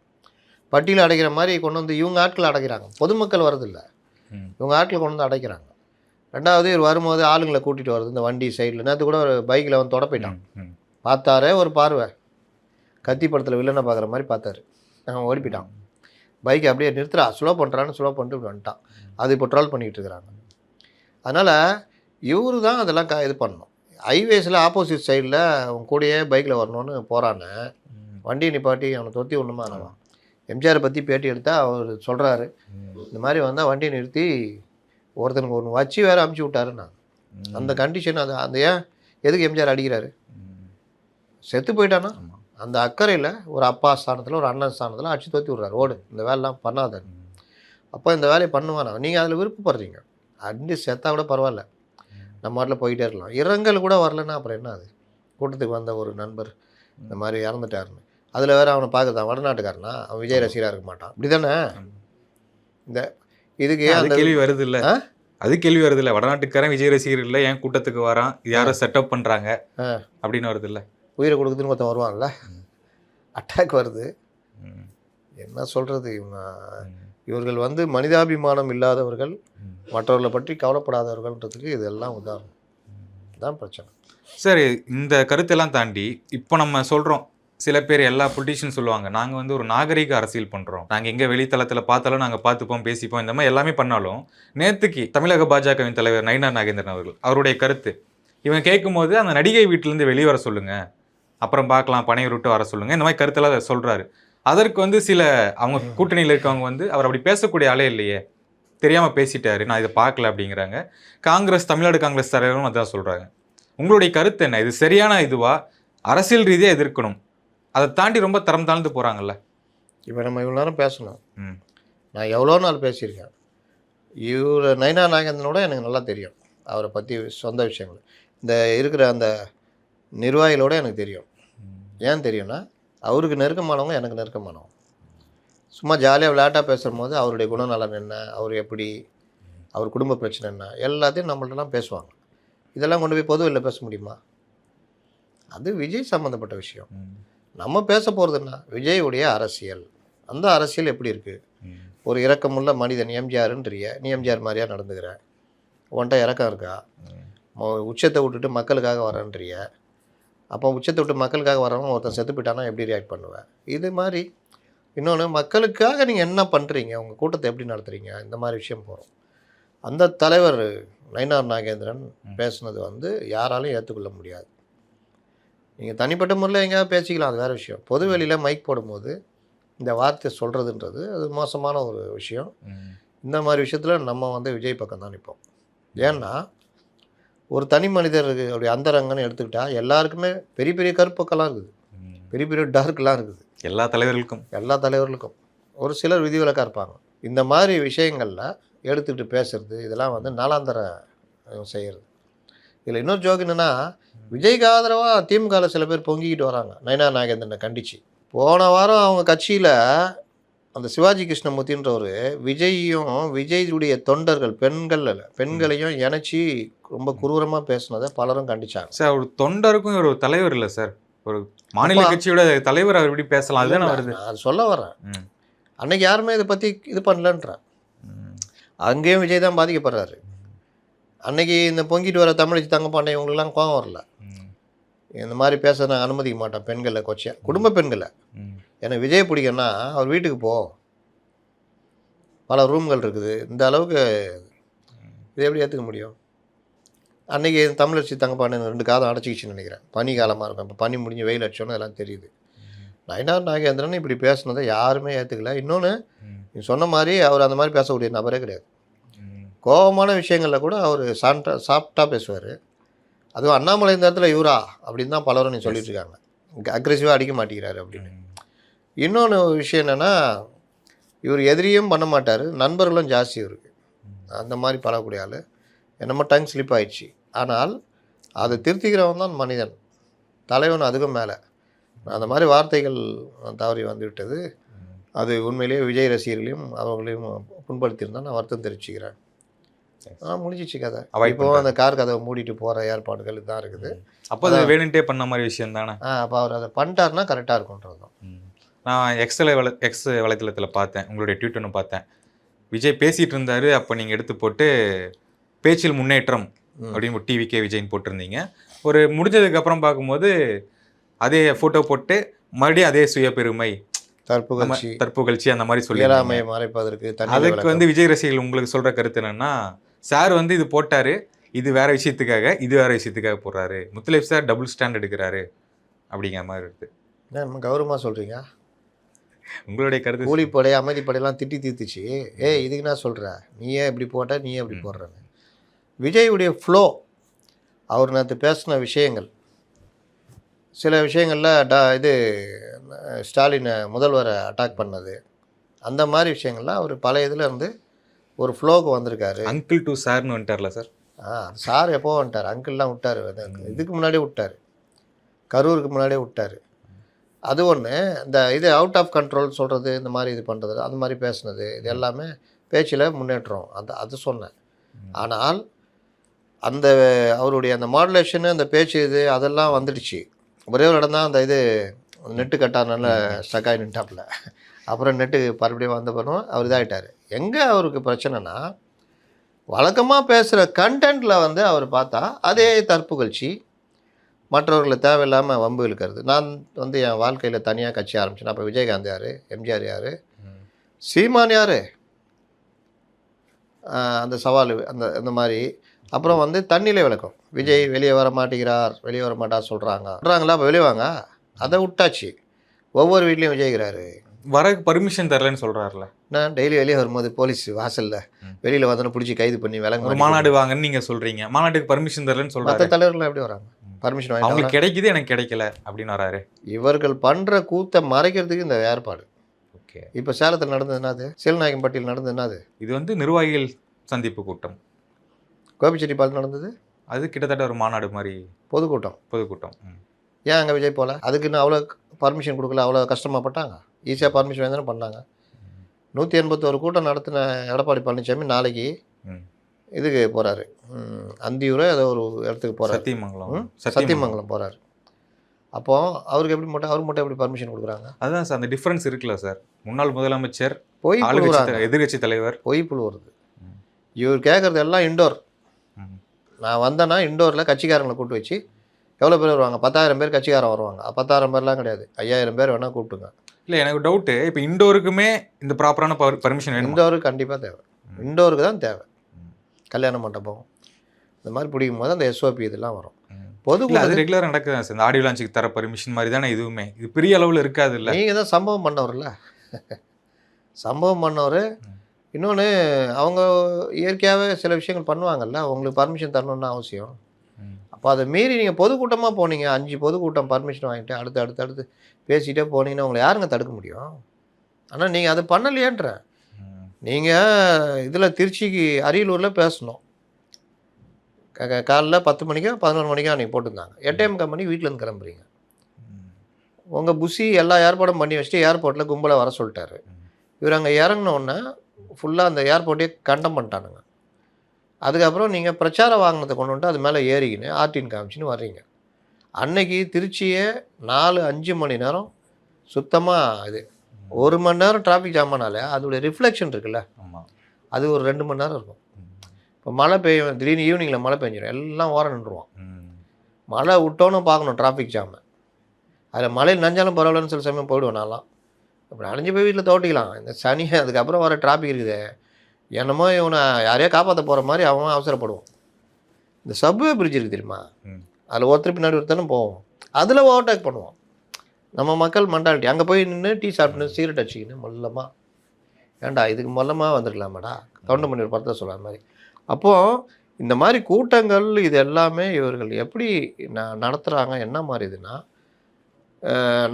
பட்டியல் அடைக்கிற மாதிரி கொண்டு வந்து இவங்க ஆட்கள் அடைக்கிறாங்க. பொதுமக்கள் வரதில்லை, இவங்க ஆட்கள் கொண்டு வந்து அடைக்கிறாங்க. ரெண்டாவது, இவர் வரும்போது ஆளுங்களை கூட்டிகிட்டு வருது இந்த வண்டி சைடில். நேற்று கூட ஒரு பைக்கில் வந்து தொட போயிட்டான், பார்த்தாரே ஒரு பார்வை, கத்தி படத்தில் வில்லனை பார்க்குற மாதிரி பார்த்தாரு, அவன் ஓடிப்பிட்டான். பைக்கை அப்படியே நிறுத்துறா, ஸ்லோ பண்ணுறான்னு ஸ்லோ பண்ணிட்டு இப்படி வந்துட்டான். அது இப்போ ட்ரால் பண்ணிகிட்டு இருக்கிறாங்க. அதனால் இவரு தான் அதெல்லாம் இது பண்ணணும். ஹைவேஸில் ஆப்போசிட் சைடில் அவன் கூடயே பைக்கில் வரணும்னு போகிறான்னு வண்டியை நிப்பாட்டி அவனை தொத்தி ஒன்றுமா ஆனவன். எம்ஜிஆரை பற்றி பேட்டி எடுத்தால் அவர் சொல்கிறாரு, இந்த மாதிரி வந்தால் வண்டியை நிறுத்தி ஒருத்தனுக்கு ஒன்று வச்சு வேறு அமுச்சு விட்டாருன்னா அந்த கண்டிஷன். அந்த ஏன் எதுக்கு எம்ஜிஆர் அடிக்கிறாரு? செத்து போயிட்டானா அந்த அக்கறையில் ஒரு அப்பா ஸ்தானத்தில் ஒரு அண்ணன் ஸ்தானத்தில் அடிச்சு தோற்றி விட்றாரு, ஓடு இந்த வேலைலாம் பண்ணாதன்னு. அப்போ இந்த வேலையை பண்ணுவானா? நீங்கள் அதில் விருப்பப்படுறீங்க, அடி செத்தா கூட பரவாயில்ல, நம்ம மாட்டில் போயிட்டே இருக்கலாம். இரங்கல் கூட வரலன்னா அப்புறம் என்ன அது? கூட்டத்துக்கு வந்த ஒரு நண்பர் இந்த மாதிரி இறந்துட்டாருன்னு. அதில் வேறு அவனை பார்க்குறதான் வடநாட்டுக்காரனா, அவன் விஜய் ரசிகராக இருக்க மாட்டான். இப்படி தானே? இந்த இதுக்கு அது அந்த கேள்வி வருது இல்ல, ஆ அது கேள்வி வருது இல்ல, வடநாட்டுக்காரன் விஜய் ரசிகர் இல்லை ஏன் கூட்டத்துக்கு வரான், இது யாரோ செட்டப் பண்றாங்க அப்படின்னு வருது இல்ல. உயிரை கொடுக்குதுன்னு ஒருத்தன் வருவான்ல, அட்டாக் வருது. ம். என்ன சொல்கிறது, இவர்கள் வந்து மனிதாபிமானம் இல்லாதவர்கள், மற்றவர்களை பற்றி கவலைப்படாதவர்கள்ன்றதுக்கு இதெல்லாம் உதாரணம். இதுதான் பிரச்சனை. சரி, இந்த கருத்தெல்லாம் தாண்டி இப்போ நம்ம சொல்றோம், சில பேர் எல்லா பொலிட்டிஷியன் சொல்லுவாங்க, நாங்கள் வந்து ஒரு நாகரிக அரசியல் பண்ணுறோம், நாங்கள் எங்கே வெளித்தளத்தில் பார்த்தாலும் நாங்கள் பார்த்துப்போம் பேசிப்போம் இந்த மாதிரி எல்லாமே பண்ணாலும், நேற்றுக்கு தமிழக பாஜகவின் தலைவர் நயினார் நாகேந்திரன் அவருடைய கருத்து, இவன் கேட்கும்போது அந்த நடிகை வீட்டிலேருந்து வெளியே வர சொல்லுங்க, அப்புறம் பார்க்கலாம் பனையை விட்டு வர சொல்லுங்க, இந்த மாதிரி கருத்தெல்லாம் சொல்கிறாரு. அதற்கு வந்து சில அவங்க கூட்டணியில் இருக்கவங்க வந்து அவர் அப்படி பேசக்கூடிய ஆளே இல்லையே, தெரியாமல் பேசிட்டாரு, நான் இதை பார்க்கல அப்படிங்கிறாங்க. காங்கிரஸ், தமிழ்நாடு காங்கிரஸ் தலைவரும் அதான் சொல்கிறாங்க. உங்களுடைய கருத்து என்ன? இது சரியான இதுவா? அரசியல் ரீதியாக எதிர்க்கணும், அதை தாண்டி ரொம்ப தரம் தாழ்ந்து போகிறாங்கல்ல. இப்போ நம்ம இவ்வளோ நேரம் பேசணும், நான் எவ்வளோ நாள் பேசியிருக்கேன். இவர் நயினார் நாகேந்திரனோட எனக்கு நல்லா தெரியும், அவரை பற்றி சொந்த விஷயங்கள். இந்த இருக்கிற அந்த நிர்வாகிகளோட எனக்கு தெரியும். ஏன் தெரியும்னா, அவருக்கு நெருக்கமானவங்க எனக்கு நெருக்கமானவங்க. சும்மா ஜாலியாக விளையாட்டாக பேசும்போது அவருடைய குணநலன் என்ன, அவர் எப்படி, அவர் குடும்ப பிரச்சனை என்ன, எல்லாத்தையும் நம்மள்ட்டலாம் பேசுவாங்க. இதெல்லாம் கொண்டு போய் பொதுவெளியில் பேச முடியுமா? அது விஜய் சம்மந்தப்பட்ட விஷயம். நம்ம பேச போகிறதுன்னா விஜயுடைய அரசியல். அந்த அரசியல் எப்படி இருக்குது? ஒரு இரக்கமுள்ள மனிதன் எம்ஜிஆர்ன்றிய, நீ எம்ஜிஆர் மாதிரியா நடந்துக்கிற, உன்ட்ட இறக்கம் இருக்கா? உச்சத்தை விட்டுட்டு மக்களுக்காக வரேன்றிய, அப்போ உச்சத்தை விட்டு மக்களுக்காக வரவங்க ஒருத்தன் செத்து போயிட்டானா எப்படி ரியாக்ட் பண்ணுவேன்? இது மாதிரி. இன்னொன்று, மக்களுக்காக நீங்கள் என்ன பண்ணுறீங்க, உங்கள் கூட்டத்தை எப்படி நடத்துகிறீங்க, இந்த மாதிரி விஷயம் போகிறோம். அந்த தலைவர் நயினார் நாகேந்திரன் பேசுனது வந்து யாராலையும் ஏற்றுக்கொள்ள முடியாது. நீங்கள் தனிப்பட்ட முறையில் எங்கேயாவது பேசிக்கலாம், அது வேறு விஷயம். பொது வெளியில் மைக் போடும்போது இந்த வார்த்தை சொல்கிறதுன்றது அது மோசமான ஒரு விஷயம். இந்த மாதிரி விஷயத்தில் நம்ம வந்து விஜய் பக்கம் தான் நிற்போம். ஏன்னா ஒரு தனி மனிதருக்கு அப்படி அந்தரங்கன்னு எடுத்துக்கிட்டால் எல்லாருக்குமே பெரிய பெரிய கருப்பக்கெல்லாம் இருக்குது, பெரிய பெரிய டார்க்லாம் இருக்குது, எல்லா தலைவர்களுக்கும். ஒரு சிலர் விதிவிலக்காக இருப்பாங்க. இந்த மாதிரி விஷயங்களில் எடுத்துக்கிட்டு பேசுகிறது, இதெல்லாம் வந்து நாளாந்தர செய்கிறது. இதில் இன்னொரு ஜோக் என்னென்னா, விஜய்க்கு ஆதரவாக திமுகவில் சில பேர் பொங்கிக்கிட்டு வராங்க நயினார் நாகேந்திரனை கண்டிச்சு. போன வாரம் அவங்க கட்சியில் அந்த சிவாஜி கிருஷ்ணமூர்த்தின்றவர் விஜயையும் விஜயுடைய தொண்டர்கள் பெண்களையும் இணைச்சி ரொம்ப குரூரமாக பேசுனதை பலரும் கண்டிச்சாங்க. சார், ஒரு தொண்டருக்கும் ஒரு தலைவர் இல்லை சார், ஒரு மாநில கட்சியோட தலைவர் அவர் எப்படி பேசலாம்? அதுதான் வருது, அது சொல்ல வரேன். அன்னைக்கு யாருமே இதை பற்றி இது பண்ணலன்றேன். அங்கேயும் விஜய் தான் பாதிக்கப்படுறாரு. அன்னைக்கு இந்த பொங்கிட்டு வர தமிழச்சி தங்கப்பாண்டே இவங்களுக்குலாம் கோவம் வரல, இந்த மாதிரி பேச நான் அனுமதிக்க மாட்டேன் பெண்களை, கொச்சையா குடும்ப பெண்களை. எனக்கு விஜய் பிடிக்கும்னா அவர் வீட்டுக்கு போ, பல ரூம்கள் இருக்குது, இந்த அளவுக்கு இதை எப்படி ஏற்றுக்க முடியும்? அன்றைக்கி தமிழச்சி தங்கப்பாண்டன் 2 காதம் அடைச்சிக்கிச்சுன்னு நினைக்கிறேன். பனி காலமாக இருக்கும், இப்போ பனி முடிஞ்சு வெயில் அடிச்சோன்னு அதெல்லாம் தெரியுது. நயினார் நாகேந்திரன் இப்படி பேசுனதை யாருமே ஏற்றுக்கல. இன்னொன்று, நீ சொன்ன மாதிரி அவர் அந்த மாதிரி பேசக்கூடிய நபரே கிடையாது. கோபமான விஷயங்களில் கூட அவர் சாஃப்டாக பேசுவார். அதுவும் அண்ணாமலை இந்த இடத்துல இவரா அப்படின்னு தான் பலரும் நீ சொல்லிட்டு இருக்காங்க, அக்ரெசிவாக அடிக்க மாட்டேங்கிறாரு அப்படின்னு. இன்னொன்று விஷயம் என்னென்னா, இவர் எதிரியும் பண்ண மாட்டார், நண்பர்களும் ஜாஸ்தி இவருக்கு. அந்த மாதிரி பழகக்கூடிய ஆள். என்னமோ டங் ஸ்லிப் ஆயிடுச்சு. ஆனால் அதை திருத்திக்கிறவன் தான் மனிதன், தலைவன் அதுக்கும் மேலே. அந்த மாதிரி வார்த்தைகள் தவறி வந்துவிட்டது. அது உண்மையிலேயே விஜய் ரசிகர்களையும் அவங்களையும் புண்படுத்தியிருந்தால் நான் வருத்தம் தெரிவிச்சுக்கிறேன். முடிஞ்சிச்சு கதை. இப்போ அந்த கார் கதவை மூடிட்டு போகிற ஏற்பாடுகள் தான் இருக்குது. அப்போ அதை வேணுன்ட்டே பண்ண மாதிரி விஷயம் தானே. அப்போ அவர் அதை பண்ணிட்டாருன்னா கரெக்டாக இருக்கும்ன்றது தான். நான் எக்ஸ் வலைத்தளத்தில் பார்த்தேன், உங்களுடைய ட்வீட் ஒன்று பார்த்தேன், விஜய் பேசிகிட்டு இருந்தார், அப்போ நீங்கள் எடுத்து போட்டு பேச்சில் முன்னேற்றம் அப்படின்னு டிவிகே விஜய்ன்னு போட்டிருந்தீங்க. ஒரு முடிஞ்சதுக்கப்புறம் பார்க்கும்போது அதே ஃபோட்டோ போட்டு மறுபடியும் அதே சுயபெருமை, தற்புகழ்ச்சி அந்த மாதிரி சொல்லி மறைப்பதற்கு. அதுக்கு வந்து விஜய் ரசிகர்கள் உங்களுக்கு சொல்கிற கருத்து என்னென்னா, சார் வந்து இது போட்டார், இது வேறு விஷயத்துக்காக, இது வேறு விஷயத்துக்காக போடுறாரு, முத்துலைஃப் சார் டபுள் ஸ்டாண்ட் எடுக்கிறாரு அப்படிங்கிற மாதிரி இருக்குது. நம்ம கௌரவமாக சொல்கிறீங்க? உங்களுடைய கருத்து. கூலிப்படை அமைதிப்படையெல்லாம் திட்டி தீர்த்துச்சு. இதுக்கு நான் சொல்கிறேன், நீயே இப்படி போட்ட, நீயே இப்படி போடுறேன்னு. விஜயுடைய ஃப்ளோ, அவர் நேற்று பேசின விஷயங்கள், சில விஷயங்களில் இது ஸ்டாலினை முதல்வரை அட்டாக் பண்ணது, அந்த மாதிரி விஷயங்கள்லாம் அவர் பழைய இதில் இருந்து ஒரு ஃப்ளோக்கு வந்திருக்காரு. அங்கிள் டு சார்னு வந்துட்டார்ல சார். சார் எப்போ வந்துட்டார், அங்கிள்லாம் விட்டார், இதுக்கு முன்னாடியே விட்டார், கரூருக்கு முன்னாடியே விட்டார். அது ஒன்று. இந்த இது அவுட் ஆஃப் கண்ட்ரோல் சொல்கிறது, இந்த மாதிரி இது பண்ணுறது, அந்த மாதிரி பேசுனது, இது எல்லாமே பேச்சில் முன்னேற்றம். அது சொன்னேன். ஆனால் அந்த அவருடைய அந்த மாடுலேஷனு, அந்த பேச்சு இது அதெல்லாம் வந்துடுச்சு. ஒரே ஒரு இடம் தான் அந்த இது நெட்டு கட்டாதனால ஸ்டக் ஆகி நின்ட்டாப்புல. அப்புறம் நெட்டு மறுபடியும் வந்த பிறகு அவர் இதாகிட்டார். எங்கே அவருக்கு பிரச்சனைனா, வழக்கமாக பேசுகிற கண்டென்ட்டில் வந்து அவர் பார்த்தா அதே தற்புகழ்ச்சி, மற்றவர்களை தேவையில்லாமல் வம்பு இழுக்கிறது. நான் வந்து என் வாழ்க்கையில் தனியாக கட்சி ஆரம்பிச்சேன். அப்போ விஜயகாந்த் யார், எம்ஜிஆர் யார், சீமான் யார், அந்த சவால் அந்த மாதிரி. அப்புறம் வந்து தண்ணியிலே விளக்கம், விஜய் வெளியே வர மாட்டேங்கிறார், வெளியே வர மாட்டார் சொல்கிறாங்களா, அப்போ வெளியே வாங்க, அதை விட்டாச்சு. ஒவ்வொரு வீட்லேயும் விஜய்கிறாரு, வர பர்மிஷன் தரலன்னு சொல்கிறாருல. நான் டெய்லி வெளியே வரும்போது போலீஸ் வாசலில் வெளியில் வந்தோன்னு பிடிச்சி கைது பண்ணி விலங்கு ஒரு மாநாடு வாங்கன்னு நீங்கள் சொல்கிறீங்க, மாநாட்டுக்கு பர்மிஷன் தரலன்னு சொல்கிறாரு. மற்ற தலைவர்கள்லாம் எப்படி வராங்க, பர்மிஷன் வாங்கி அவங்களுக்கு கிடைக்குது, எனக்கு கிடைக்கல அப்படின்னு வராரு. இவர்கள் பண்ணுற கூத்தை மறைக்கிறதுக்கு இந்த ஏற்பாடு. ஓகே, இப்போ சேலத்தில் நடந்தது என்னது, சீலநாயக்கம்பட்டியில் நடந்தது என்னது, இது வந்து நிர்வாகிகள் சந்திப்பு கூட்டம். கோபிச்செட்டிப்பாளையம் நடந்தது, அது கிட்டத்தட்ட ஒரு மாநாடு மாதிரி, பொதுக்கூட்டம். ஏன் அங்கே விஜய் போகல, அதுக்குன்னு அவ்வளோ பர்மிஷன் கொடுக்கல, அவ்வளோ கஷ்டமாகப்பட்டாங்க, ஈஸியாக பர்மிஷன் வேணும் பண்ணாங்க. 181 கூட்டம் நடத்தின எடப்பாடி பழனிசாமி நாளைக்கு இதுக்கு போகிறாரு, அந்தியூரை ஏதோ ஒரு இடத்துக்கு போகிறார், சத்தியமங்கலம் போகிறாரு. அப்போது அவருக்கு எப்படி மட்டும் எப்படி பர்மிஷன் கொடுக்குறாங்க? அதுதான் சார் அந்த டிஃப்ரென்ஸ் இருக்குல்ல சார். முன்னாள் முதலமைச்சர், பொய் எதிர்கட்சி தலைவர், பொய் புழு வருது. இவர் கேட்குறது எல்லாம் இண்டோர். நான் வந்தேன்னா இண்டோரில் கட்சிக்காரங்களை கூப்பிட்டு வச்சு, எவ்வளோ பேர் வருவாங்க, 10,000 பேர் கட்சிக்காரன் வருவாங்க. 10,000 பேர்லாம் கிடையாது, 5,000 பேர் வேணால் கூப்பிட்டுங்க. இல்லை, எனக்கு டவுட்டு, இப்போ இண்டோருக்குமே இந்த ப்ராப்பரான பர்மிஷன் வேணும். இண்டோருக்கு கண்டிப்பாக தேவை, இண்டோருக்கு தான் தேவை. கல்யாண மண்டபம் இந்த மாதிரி பிடிக்கும் போது அந்த SOP இதெல்லாம் வரும். பொதுக்கூட்டம் அது ரெகுலராக நடக்குது சார். இந்த ஆடியோ லான்ச்சுக்கு தர பர்மிஷன் மாதிரி தானே இதுவுமே. இது பெரிய அளவில் இருக்காது இல்லை. நீங்கள் தான் சம்பவம் பண்ணவர்ல, சம்பவம் பண்ணவர். இன்னொன்று, அவங்க இயற்கையாகவே சில விஷயங்கள் பண்ணுவாங்கல்ல, உங்களுக்கு பர்மிஷன் தரணுன்னு அவசியம். அப்போ அதை மீறி நீங்கள் பொதுக்கூட்டமாக போனீங்க, 5 பொதுக்கூட்டம் பர்மிஷன் வாங்கிட்டு அடுத்து பேசிகிட்டே போனீங்கன்னா உங்களை யாருங்க தடுக்க முடியும்? ஆனால் நீங்கள் அதை பண்ணலையேன்றேன். நீங்கள் இதில் திருச்சிக்கு அரியலூரில் பேசணும், காலைல 10 மணிக்கோ 11 மணிக்கோ அன்றைக்கி போட்டிருந்தாங்க. 8:30 மணிக்கு வீட்டிலேருந்து கிளம்புறீங்க. உங்கள் புஷி எல்லா ஏற்பாடும் பண்ணி வச்சுட்டு ஏர்போர்ட்டில் கும்பலை வர சொல்லிட்டாரு. இவர் அங்கே இறங்கினோடனே ஃபுல்லாக அந்த ஏர்போர்ட்டே கண்டம் பண்ணிட்டானுங்க. அதுக்கப்புறம் நீங்கள் பிரச்சார வாகனத்தை கொண்டு வந்துட்டு அது மேலே ஏறிக்கின்னு ஆர்டின் காமிச்சின்னு வர்றீங்க. அன்னைக்கு திருச்சியே 4-5 மணி நேரம் சுத்தமாக இது 1 மணி நேரம் டிராஃபிக் ஜாமானாலே அதோடைய ரிஃப்ளெக்ஷன் இருக்குல்ல, அது ஒரு 2 மணி நேரம் இருக்கும். இப்போ மழை பெய்யும், திடீர்னு ஈவினிங்கில் மழை பெஞ்சிடும், எல்லாம் ஓரம் நின்றுவான். மழை விட்டோன்னு பார்க்கணும் டிராஃபிக் ஜாமை. அதில் மழையில் நஞ்சாலும் பரவாயில்லன்னு சில சமயம் போயிடுவோம். நான்லாம் இப்போ நனைஞ்சு போய் வீட்டில் தோட்டிக்கலாம். இந்த சனி அதுக்கப்புறம் வர டிராஃபிக் இருக்குது, என்னமோ இவனை யாரையோ காப்பாற்ற போகிற மாதிரி அவன் அவசரப்படுவோம். இந்த சப்வே பிரிட்ஜ் இருக்குது தெரியுமா, அதில் ஒருத்தர் பின்னாடி ஒருத்தரும் போவோம், அதில் ஓவர்டேக் பண்ணுவோம். நம்ம மக்கள் மென்டாலிட்டி அங்கே போய் நின்று டீ சாப்பிட்டுன்னு சிகரெட் அடிச்சிக்கின்னு மொல்லமாக, ஏன்டா இதுக்கு மொல்லமாக வந்துருக்கலாமாடா, கவுண்டமணி ஒரு படத்தில் சொல்கிற மாதிரி. அப்போது இந்த மாதிரி கூட்டங்கள் இது எல்லாமே இவர்கள் எப்படி நடத்துகிறாங்க, என்ன மாதிரி இதுன்னா,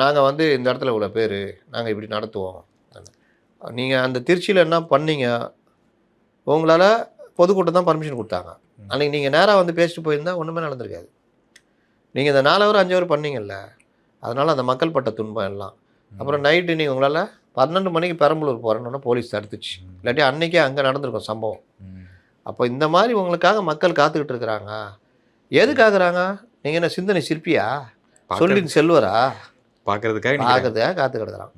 நாங்கள் வந்து இந்த இடத்துல இவ்வளோ பேர் நாங்கள் இப்படி நடத்துவோம். நீங்கள் அந்த திருச்சியில் என்ன பண்ணீங்க, உங்களால் பொதுக்கூட்டம் தான் பர்மிஷன் கொடுத்தாங்க. அன்றைக்கி நீங்கள் நேராக வந்து பேசிட்டு போயிருந்தால் ஒன்றுமே நடந்திருக்காது. நீங்கள் இந்த 4 ஹவர் 5 ஹவர் பண்ணீங்கல்ல, அதனால் அந்த மக்கள் பட்ட துன்பம் எல்லாம். அப்புறம் நைட்டு நீங்கள் உங்களால் 12 மணிக்கு பெரம்பலூர் போகிறேன்னு போலீஸ் தடுத்துச்சு, இல்லாட்டி அன்றைக்கே அங்கே நடந்திருக்கும் சம்பவம். அப்போ இந்த மாதிரி உங்களுக்காக மக்கள் காத்துக்கிட்டு இருக்கிறாங்க. எதுக்காகிறாங்க? நீங்கள் என்ன சிந்தனை சிற்பியா, சொல்லின் செல்வரா, பார்க்குறதுக்காக காத்து கிடக்குறான்.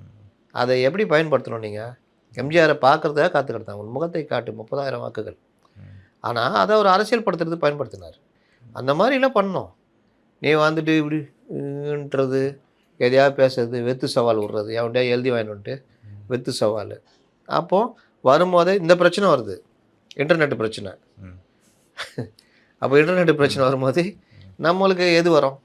அதை எப்படி பயன்படுத்தணும்? நீங்கள் எம்ஜிஆரை பார்க்குறதுக்காக காத்து கிடத்தாங்க, உன் முகத்தை காட்டு 30,000 வாக்குகள். ஆனால் அதை ஒரு அரசியல் படுத்துறது பயன்படுத்தினார். அந்த மாதிரிலாம் பண்ணோம். நீ வந்துட்டு இப்படின்றது, எதையாவது பேசுறது, வெத்து சவால் விட்றது, எவன்டா எழுதி வாங்கிட்டு வெத்து சவால். அப்போது வரும்போதே இந்த பிரச்சனை வருது, இன்டர்நெட் பிரச்சனை. அப்போ இன்டர்நெட் பிரச்சனை வரும்போது நம்மளுக்கு எது வரும்?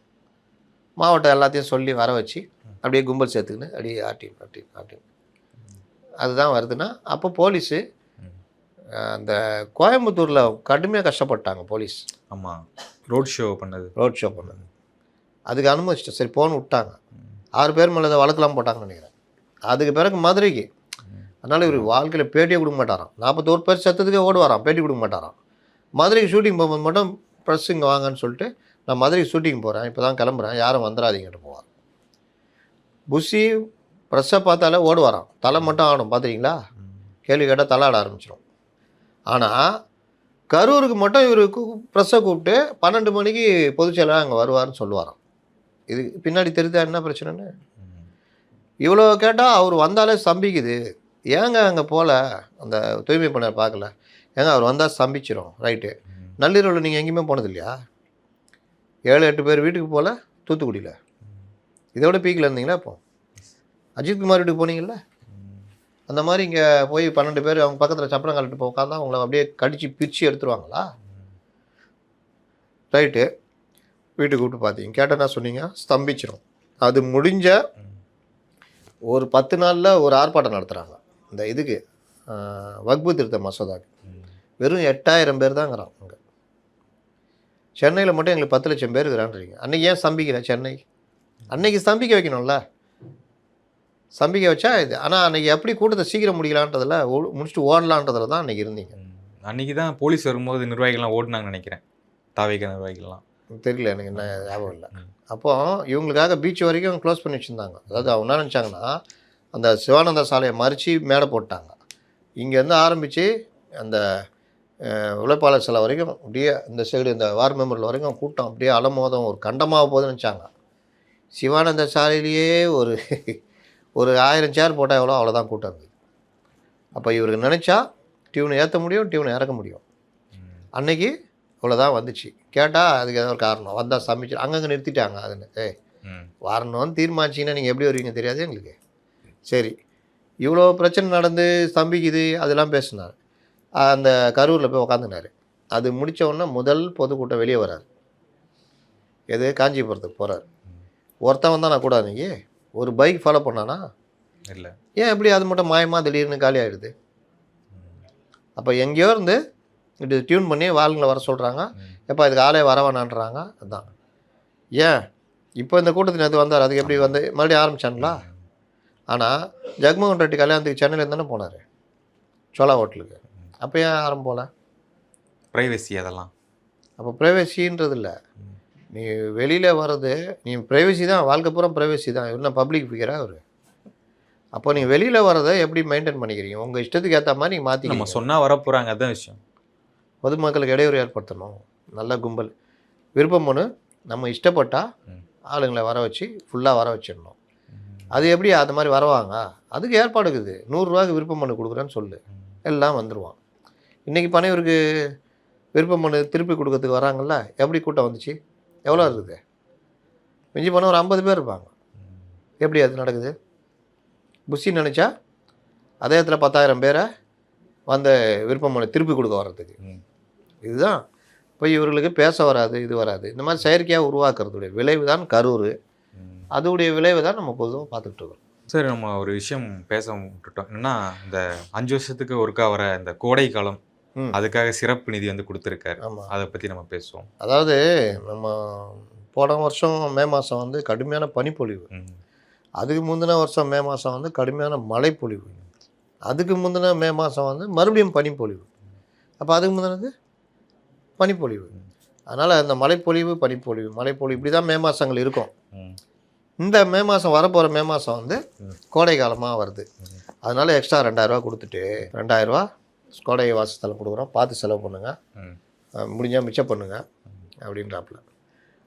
மாவட்டம் எல்லாத்தையும் சொல்லி வர வச்சு அப்படியே கும்பல் சேர்த்துக்கின்னு அப்படியே ஆட்டின் அதுதான் வருதுன்னா, அப்போ போலீஸு அந்த கோயம்புத்தூரில் கடுமையாக கஷ்டப்பட்டாங்க போலீஸ். ஆமாம், ரோட் ஷோ பண்ணது. அதுக்கு அனுமதிச்சிட்டு சரி போன்னு விட்டாங்க. 6 பேர் மேலே வழக்கெல்லாம் போட்டாங்கன்னு நினைக்கிறேன். அதுக்கு பிறகு மதுரைக்கு. அதனால் இவர் வாழ்க்கையில் பேட்டியே கொடுக்க மாட்டாராம். 41 பேர் செத்ததுக்கே ஓடுவாராம், பேட்டி கொடுக்க மாட்டாராம். மதுரைக்கு ஷூட்டிங் போகும்போது மட்டும் ப்ரெஸ் இங்கே வாங்கன்னு சொல்லிட்டு நான் மதுரைக்கு ஷூட்டிங் போகிறேன் இப்போ தான் கிளம்புறேன் யாரும் வந்துடாதீங்கன்னு போவார். புஷி ப்ரெஸ்ஸை பார்த்தாலே ஓடுவாராம், தலை மட்டும் ஆடும் பார்த்துறீங்களா, கேள்வி கேட்டால் தலை ஆட ஆரம்பிச்சிடும். ஆனால் கரூருக்கு மட்டும் இவர் ப்ரெஸ்ஸை கூப்பிட்டு 12 மணிக்கு பொதுச்செயலாளர் அங்கே வருவார்னு சொல்லுவாராம். இது பின்னாடி தெரியுதா என்ன பிரச்சனைன்னு? இவ்வளோ கேட்டால் அவர் வந்தாலே ஸ்தம்பிக்குது. ஏங்க அங்கே போகல, அந்த தூய்மை பணியாளர் பார்க்கல, ஏங்க அவர் வந்தால் ஸ்தம்பிச்சிடும். ரைட்டு, நள்ளிரவில் நீங்கள் எங்கேயுமே போனது இல்லையா? 7-8 பேர் வீட்டுக்கு போகல தூத்துக்குடியில், இதோட பீக்கில் இருந்தீங்களா? இப்போ அஜித்குமார் வீட்டுக்கு போனீங்கல்ல, அந்த மாதிரி இங்கே போய் 12 பேர் அவங்க பக்கத்தில் சப்பரம் கலட்டு போய் உட்காந்தா அவங்கள அப்படியே கடித்து பிரித்து எடுத்துருவாங்களா? ரைட்டு, வீட்டுக்கு கூப்பிட்டு பார்த்தீங்க, கேட்டால் என்ன சொன்னீங்க? ஸ்தம்பிச்சிடும். அது முடிஞ்ச ஒரு 10 நாளில் ஒரு ஆர்ப்பாட்டம் நடத்துகிறாங்க இந்த இதுக்கு, வக்பு திருத்த மசோதாக்கு. வெறும் 8000 பேர் தாங்கிறான் அங்கே. சென்னையில் மட்டும் எங்களுக்கு 10 லட்சம் பேர் இருக்கிறான்றீங்க. அன்றைக்கி ஏன் ஸ்தம்பிக்கல? சென்னை அன்னைக்கு ஸ்தம்பிக்க வைக்கணும்ல, ஸ்தம்பிக்க வச்சா இது. ஆனால் அன்றைக்கி எப்படி கூட்டத்தை சீக்கிரம் முடிக்கலான்றதில் முடிச்சுட்டு ஓடலான்றதில் தான் அன்றைக்கி இருந்தீங்க. அன்றைக்கி தான் போலீஸ் வரும்போது நிர்வாகிகள்லாம் ஓடினாங்கன்னு நினைக்கிறேன், தாவேக நிர்வாகிகள்லாம். தெரியல, எனக்கு என்ன ஞாபகம் இல்லை. அப்போது இவங்களுக்காக பீச் வரைக்கும் க்ளோஸ் பண்ணி வச்சுருந்தாங்க. அதாவது அவங்க என்ன நினச்சாங்கன்னா, அந்த சிவானந்த சாலையை மறித்து மேடை போட்டாங்க. இங்கேருந்து ஆரம்பித்து அந்த உழைப்பாளர் சிலை வரைக்கும் அப்படியே இந்த சைடு இந்த வார் மெமோரியல் வரைக்கும் கூட்டம் அப்படியே அலமோதம் ஒரு கண்டமாக போகுதுன்னு நினச்சாங்க. சிவானந்த சாலையிலேயே ஒரு 1000 சேர் போட்டால் எவ்வளோ, அவ்வளோதான் கூட்டம் இருந்தது. அப்போ இவருக்கு நினச்சா டியூனை ஏற்ற முடியும், டியூனை இறக்க முடியும். அன்னைக்கு இவ்வளோதான் வந்துச்சு. கேட்டால் அதுக்கு ஏதோ ஒரு காரணம் வந்தால் சமைச்சு அங்கங்கே நிறுத்திட்டாங்க. அதுன்னு வரணும்னு தீர்மானிச்சிங்கன்னா நீங்கள் எப்படி வருவீங்க தெரியாது எங்களுக்கு. சரி, இவ்வளோ பிரச்சனை நடந்து ஸ்தம்பிக்குது அதெல்லாம் பேசினார். அந்த கரூரில் போய் உக்காந்துனார். அது முடித்த உடனே முதல் பொதுக்கூட்டம் வெளியே வரார். எது, காஞ்சிபுரத்துக்கு போகிறார். ஒருத்தன் வந்தால் நான் கூட அன்றைக்கி ஒரு பைக் ஃபாலோ பண்ணானா இல்லை, ஏன் எப்படி அது மட்டும் மாயமாக திடீர்னு காலி ஆகிடுது? அப்போ எங்கேயோ இருந்து இது டியூன் பண்ணி வாளுங்களை வர சொல்கிறாங்க. எப்போ இதுக்கு ஆளே வர வேணான்றாங்க. அதுதான் ஏன் இப்போ இந்த கூட்டத்தில் எது வந்தார், அதுக்கு எப்படி வந்து மறுபடியும் ஆரம்பிச்சாங்களா? ஆனால் ஜெகன்மோகன் ரெட்டி கல்யாணத்துக்கு சென்னையில் தானே போனார், சோலா ஹோட்டலுக்கு. அப்போ ஏன் யாரும் போகல? ப்ரைவசி அதெல்லாம். அப்போ ப்ரைவசின்றது இல்லை, நீ வெளியில் வர்றது நீ ப்ரைவசி தான், வாழ்க்கை பூரா ப்ரைவசி தான். இன்னும் பப்ளிக் ஃபிகரா அவர். அப்போ நீங்கள் வெளியில் வர்றதை எப்படி மெயின்டைன் பண்ணிக்கிறீங்க? உங்கள் இஷ்டத்துக்கு ஏற்ற மாதிரி நீங்கள் மாற்றி நம்ம சொன்னால் வரப்போகிறாங்க, அதுதான் விஷயம். பொதுமக்களுக்கு இடையூறு ஏற்படுத்தணும். நல்ல கும்பல் விருப்பம் ஒன்று நம்ம இஷ்டப்பட்டால் ஆளுங்களை வர வச்சு ஃபுல்லாக வர வச்சிடணும். அது எப்படி அது மாதிரி வரவாங்க? அதுக்கு ஏற்பாடு இருக்குது. 100 ரூபாய்க்கு விருப்பம் மனு கொடுக்குறேன்னு சொல்லு, எல்லாம் வந்துடுவான். இன்றைக்கி பனையூருக்கு விருப்பம் மனு திருப்பி கொடுக்கறதுக்கு வராங்கல்ல, எப்படி கூட்டம் வந்துச்சு? எவ்வளோ இருக்குது? மிஞ்சி போனால் ஒரு 50 பேர் இருப்பாங்க. எப்படி அது நடக்குது? புஷி நினச்சா அதே இடத்துல 10,000 பேரை வந்த விருப்பம் மனு திருப்பி கொடுக்க வர்றதுக்கு. இதுதான் இப்போ இவர்களுக்கு பேச வராது, இது வராது. இந்த மாதிரி செயற்கையாக உருவாக்குறதுடைய விளைவு தான் கரூர். அதோடைய விளைவு தான் நம்ம பொதுவாக பார்த்துட்டு இருக்கோம். சரி, நம்ம ஒரு விஷயம் பேச விட்டுட்டோம். என்னன்னா, இந்த 5 வருஷத்துக்கு ஒருக்கா வர இந்த கோடை காலம், அதுக்காக சிறப்பு நிதி வந்து கொடுத்துருக்காரு. ஆமாம், அதை பற்றி நம்ம பேசுவோம். அதாவது நம்ம போன வருஷம் மே மாதம் வந்து கடுமையான பனிப்பொழிவு, அதுக்கு முந்தின வருஷம் மே மாதம் வந்து கடுமையான மழைப்பொழிவு, அதுக்கு முந்தின மே மாதம் வந்து மறுபடியும் பனிப்பொழிவு, அப்போ அதுக்கு முந்தினது பனிப்பொழிவு. அதனால் இந்த மழைப்பொழிவு பனிப்பொழிவு மழைப்பொழிவு இப்படி தான் மே மாதங்கள் இருக்கும். இந்த மே மாதம் வரப்போகிற மே மாதம் வந்து கோடை காலமாக வருது. அதனால் எக்ஸ்ட்ரா 2000 ரூபா கொடுத்துட்டு 2000 ரூபா கோடை வாசஸ்தலம் கொடுக்குறோம், பார்த்து செலவு பண்ணுங்கள், முடிஞ்சால் மிச்சம் பண்ணுங்கள் அப்படின்றாப்புல.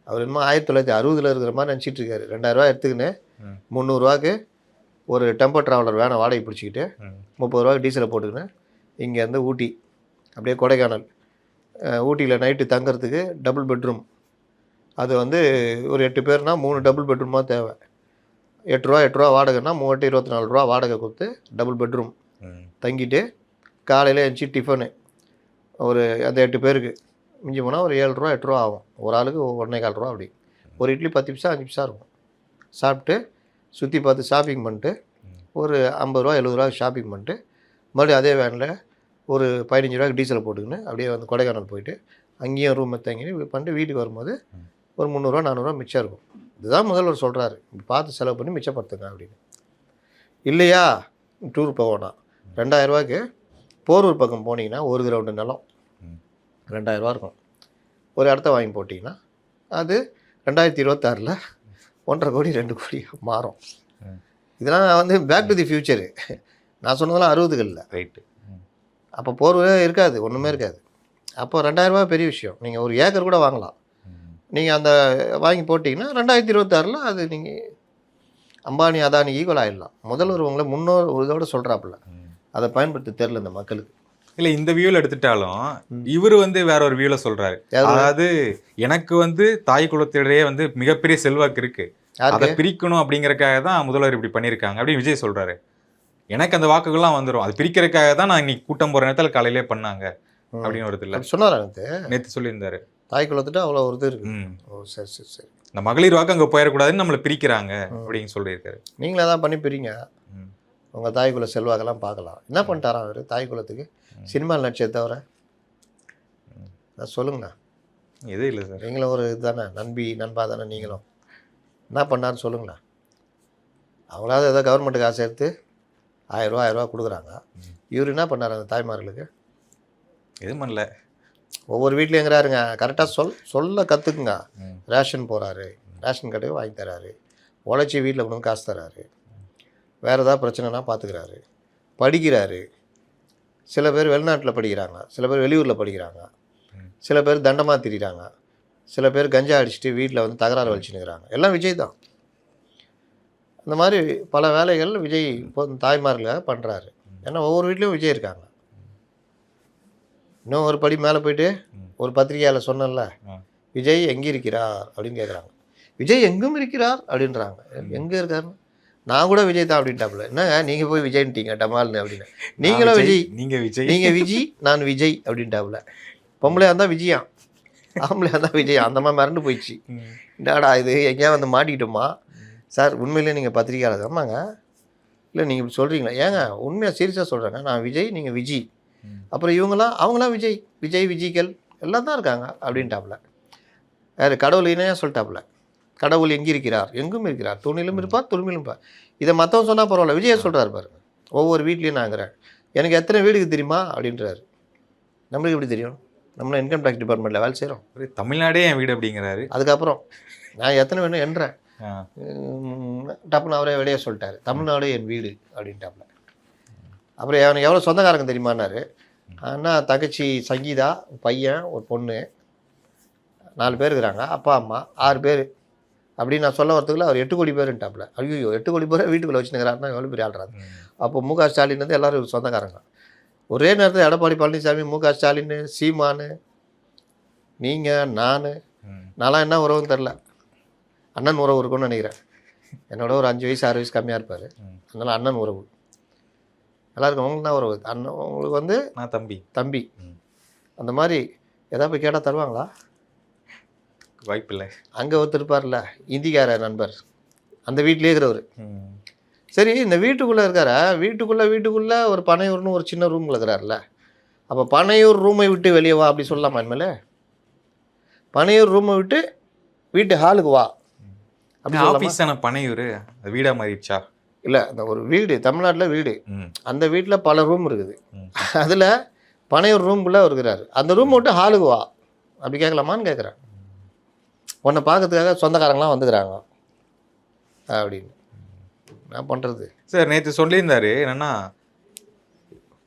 அவர் இன்னும் 1960 இருக்கிற மாதிரி நினச்சிட்டு இருக்காரு. 2000 ரூபா எடுத்துக்கின்னு 300 ரூபாய்க்கு ஒரு டெம்போ ட்ராவலர் வேனை வாடகை பிடிச்சிக்கிட்டு 30 ரூபாய்க்கு டீசலை போட்டுக்கின்னு இங்கேருந்து ஊட்டி அப்படியே கொடைக்கானல், ஊட்டியில் நைட்டு தங்கிறதுக்கு டபுள் பெட்ரூம். அது வந்து ஒரு 8 பேர்னா 3 டபுள் பெட்ரூமாக தேவை. 8 ரூபா வாடகைன்னா 324 ரூபா வாடகை கொடுத்து டபுள் பெட்ரூம் தங்கிட்டு காலையில் எழுந்துச்சி டிஃபனு ஒரு அந்த 8 பேருக்கு மிஞ்சி போனால் ஒரு 7 ரூபா 8 ரூபா ஆகும். ஒரு ஆளுக்கு 1.25 ரூபா அப்படி. ஒரு இட்லி 10 பைசா 5 பைசா இருக்கும். சாப்பிட்டு சுற்றி பார்த்து ஷாப்பிங் பண்ணிட்டு ஒரு 50 ரூபா 70 ரூபா ஷாப்பிங் பண்ணிட்டு மறுபடியும் அதே வேனில் ஒரு 15 ரூபாய்க்கு டீசலை போட்டுக்கின்னு அப்படியே வந்து கொடைக்கானல் போயிட்டு அங்கேயும் ரூம் தங்கி பண்ணிட்டு வீட்டுக்கு வரும்போது ஒரு 300 ரூபா 400 ரூபா மிச்சம் இருக்கும். இதுதான் முதல்வர் சொல்கிறாரு, பார்த்து செலவு பண்ணி மிச்சப்படுத்துங்க அப்படின்னு. இல்லையா டூர் போவோன்னா 2000 ரூபாய்க்கு போரூர் பக்கம் போனீங்கன்னா ஒரு கிரவுண்டு நிலம் 2000 இருக்கும். ஒரு இடத்த வாங்கி போட்டிங்கன்னா அது 2026 1.5 கோடி 2 கோடி மாறும். இதெல்லாம் வந்து பேக் டு தி ஃபியூச்சரு. நான் சொன்னதெல்லாம் 60களில். ரைட்டு. அப்போ போர்வே இருக்காது, ஒன்றுமே இருக்காது. அப்போ 2000 பெரிய விஷயம். நீங்கள் ஒரு ஏக்கர் கூட வாங்கலாம். நீங்கள் அந்த வாங்கி போட்டிங்கன்னா 2026 அது நீங்கள் அம்பானி அதானி ஈக்குவல் ஆகிடலாம். முதல்வர் உங்களை முன்னோர் இதோட சொல்கிறாப்புல, அதை பயன்படுத்த தெரில இந்த மக்களுக்கு. இல்லை, இந்த வியூவில் எடுத்துட்டாலும் இவர் வந்து வேற ஒரு வியூவில் சொல்றாரு. அதாவது எனக்கு வந்து தாய் குலத்திலேயே வந்து மிகப்பெரிய செல்வாக்கு இருக்கு, அதை பிரிக்கணும் அப்படிங்கறக்காக தான் முதல்வர் இப்படி பண்ணியிருக்காங்க அப்படின்னு விஜய் சொல்றாரு. எனக்கு அந்த வாக்குகள்லாம் வந்துடும், அது பிரிக்கிறதுக்காக தான் நான் இன்னைக்கு கூட்டம் போற நேரத்தில் காலையிலே பண்ணாங்க அப்படின்னு வருது இல்லை சொன்னார். நேற்று சொல்லியிருந்தாரு. தாய் குலத்துட்டு அவ்வளோ ஒரு இது இருக்கு. ஓ சரி சரி சரி. இந்த மகளிர் வாக்கு அங்கே போயிடக்கூடாதுன்னு நம்மளை பிரிக்கிறாங்க அப்படின்னு சொல்லியிருக்காரு. நீங்களே தான் பண்ணி பிரிங்க, உங்கள் தாய் குல செல்வாக்கெல்லாம் பார்க்கலாம். என்ன பண்ணிட்டாரா அவர் தாய் குலத்துக்கு? சினிமாவில் நடிச்சதை தவிர சொல்லுங்கண்ணா. எதுவும் இல்லை சார், நீங்களும் ஒரு இதுதானே, நண்பா தானே நீங்களும். என்ன பண்ணாருன்னு சொல்லுங்கண்ணா. அவங்களாவது ஏதோ கவர்மெண்ட்டுக்கு காசு எடுத்து 1000 ரூபா கொடுக்குறாங்க. இவர் என்ன பண்ணார் அந்த தாய்மார்களுக்கு? எதுவும் பண்ணல. ஒவ்வொரு வீட்லையும் எங்கிறாருங்க, கரெக்டாக சொல்ல கற்றுக்குங்க. ரேஷன் போகிறாரு, ரேஷன் கடையை வாங்கி தராரு, உழைச்சி வீட்டில் கொண்டு வந்து காசு தராரு, வேறு ஏதாவது பிரச்சனைனா பார்த்துக்கிறாரு, படிக்கிறாரு. சில பேர் வெளிநாட்டில் படிக்கிறாங்க, சில பேர் வெளியூரில் படிக்கிறாங்க, சில பேர் தண்டமாக திரிகிறாங்க, சில பேர் கஞ்சா அடிச்சுட்டு வீட்டில் வந்து தகராறு வலிச்சுன்னுக்கிறாங்க. எல்லாம் விஜய் தான். இந்த மாதிரி பல வேலைகள் விஜய் இப்போ தாய்மார்களுக்காக பண்ணுறாரு. ஏன்னா ஒவ்வொரு வீட்லேயும் விஜய் இருக்காங்க. இன்னும் ஒரு படி மேலே போயிட்டு ஒரு பத்திரிகையால் சொன்னல, விஜய் எங்கே இருக்கிறார் அப்படின்னு கேட்குறாங்க. விஜய் எங்கும் இருக்கிறார் அப்படின்றாங்க. எங்கே இருக்காருன்னு நான் கூட விஜய் தான் அப்படின்ட்டாப்புல. என்னங்க நீங்கள் போய் விஜய்ன்ட்டீங்க டமால்னு அப்படின்னு. நீங்களும் விஜய், நீங்கள் விஜய் நான் விஜய் அப்படின்ட்டாப்புல. பொம்பளையாக இருந்தால் விஜயா, ஆம்பளையாக இருந்தால் விஜய். அந்த மாதிரி மறந்து போயிடுச்சு. என்னடா இது, எங்கேயா வந்து மாட்டிக்கிட்டோமா சார்? உண்மையிலே நீங்கள் பத்திரிக்கையாளர்? ஆமாங்க. இல்லை நீங்கள் இப்படி சொல்கிறீங்களா? ஏங்க உண்மையாக சீரியஸாக சொல்கிறாங்க. நான் விஜய், நீங்கள் விஜய், அப்புறம் அவங்களாம் விஜய்கள் எல்லாம் தான் இருக்காங்க அப்படின்ட்டாப்புல. யார்? கடவுள் இணையாக சொல்லிட்டாப்புல. கடவுள் எங்கே இருக்கிறார்? எங்கும் இருக்கிறார், துணிலும் இருப்பார், துருமிலும் இருப்பார். இதை மற்றவங்க சொன்னால் பரவாயில்ல, விஜயை சொல்கிறார் பாருங்க. ஒவ்வொரு வீட்லேயும் நாங்கிறேன், எனக்கு எத்தனை வீடுக்கு தெரியுமா அப்படின்றாரு. நம்மளுக்கு எப்படி தெரியும்? நம்மளும் இன்கம் டேக்ஸ் டிபார்ட்மெண்ட்டில் வேலை செய்கிறோம். தமிழ்நாடே என் வீடு அப்படிங்கிறாரு. அதுக்கப்புறம் நான் எத்தனை வேணும் என்றேன், டப்புன்னு அவரே வெளியே சொல்லிட்டாரு, தமிழ்நாடு என் வீடு அப்படின்ட்டாப்புல. அப்புறம் அவனுக்கு எவ்வளோ சொந்தக்காரங்க தெரியுமான்னாரு. அண்ணா, தங்கச்சி சங்கீதா, பையன், ஒரு பொண்ணு, 4 பேர் இருக்கிறாங்க, அப்பா அம்மா 6 பேர் அப்படின்னு நான் சொல்ல வரதுக்குள்ள அவர் 8 கோடி பேருன்ட்டாப்புல. ஐயோ 8 கோடி பேரை வீட்டுக்குள்ளே வச்சுருக்கிறாருன்னா எவ்வளோ பெரிய ஆள்றாரு. அப்போ மு.க. ஸ்டாலின் வந்து எல்லோரும் சொந்தக்காரங்க. ஒரே நேரத்தில் எடப்பாடி பழனிசாமி, மு.க. ஸ்டாலின், சீமானு, நீங்கள், நான்லாம் என்ன உறவுன்னு தெரில. அண்ணன் உறவு இருக்குன்னு நினைக்கிறேன். என்னோட ஒரு 5 வயசு 6 வயசு கம்மியாக இருப்பார். அதனால் அண்ணன் உறவு எல்லாருக்கும். உங்களுக்கு தான் உறவு. அண்ணன் உங்களுக்கு வந்து நான் தம்பி. அந்த மாதிரி எதாவது போய் கேட்டால் தருவாங்களா? வாய்ப்பில்லை. அங்கே ஒருத்தர் இருப்பார்ல, இந்திக்கார நண்பர், அந்த வீட்டிலே இருக்கிறவர். சரி, இந்த வீட்டுக்குள்ளே இருக்கார, வீட்டுக்குள்ளே ஒரு பனையூர்னு ஒரு சின்ன ரூமில் இருக்கிறார்ல, அப்போ பனையூர் ரூமை விட்டு வெளியே வா அப்படி சொல்லலாமா? இனிமேல் பனையூர் ரூமை விட்டு வீட்டு ஹாலுக்கு வா அப்படி. ஆஃபீஸான பனையூர் வீடாக மாறிடுச்சா? இல்லை, அந்த ஒரு வீடு தமிழ்நாட்டில் வீடு, அந்த வீட்டில் பல ரூம் இருக்குது. அதில் பனையூர் ரூம்குள்ளே இருக்கிறாரு. அந்த ரூம் விட்டு ஹாலுக்கு வா அப்படி கேட்கலாமான்னு கேட்குறேன். உன்னை பார்க்கறதுக்காக சொந்தக்காரங்களாம் வந்துக்கிறாங்க அப்படின்னு. என்ன பண்ணுறது சார்? நேற்று சொல்லியிருந்தாரு என்னென்னா,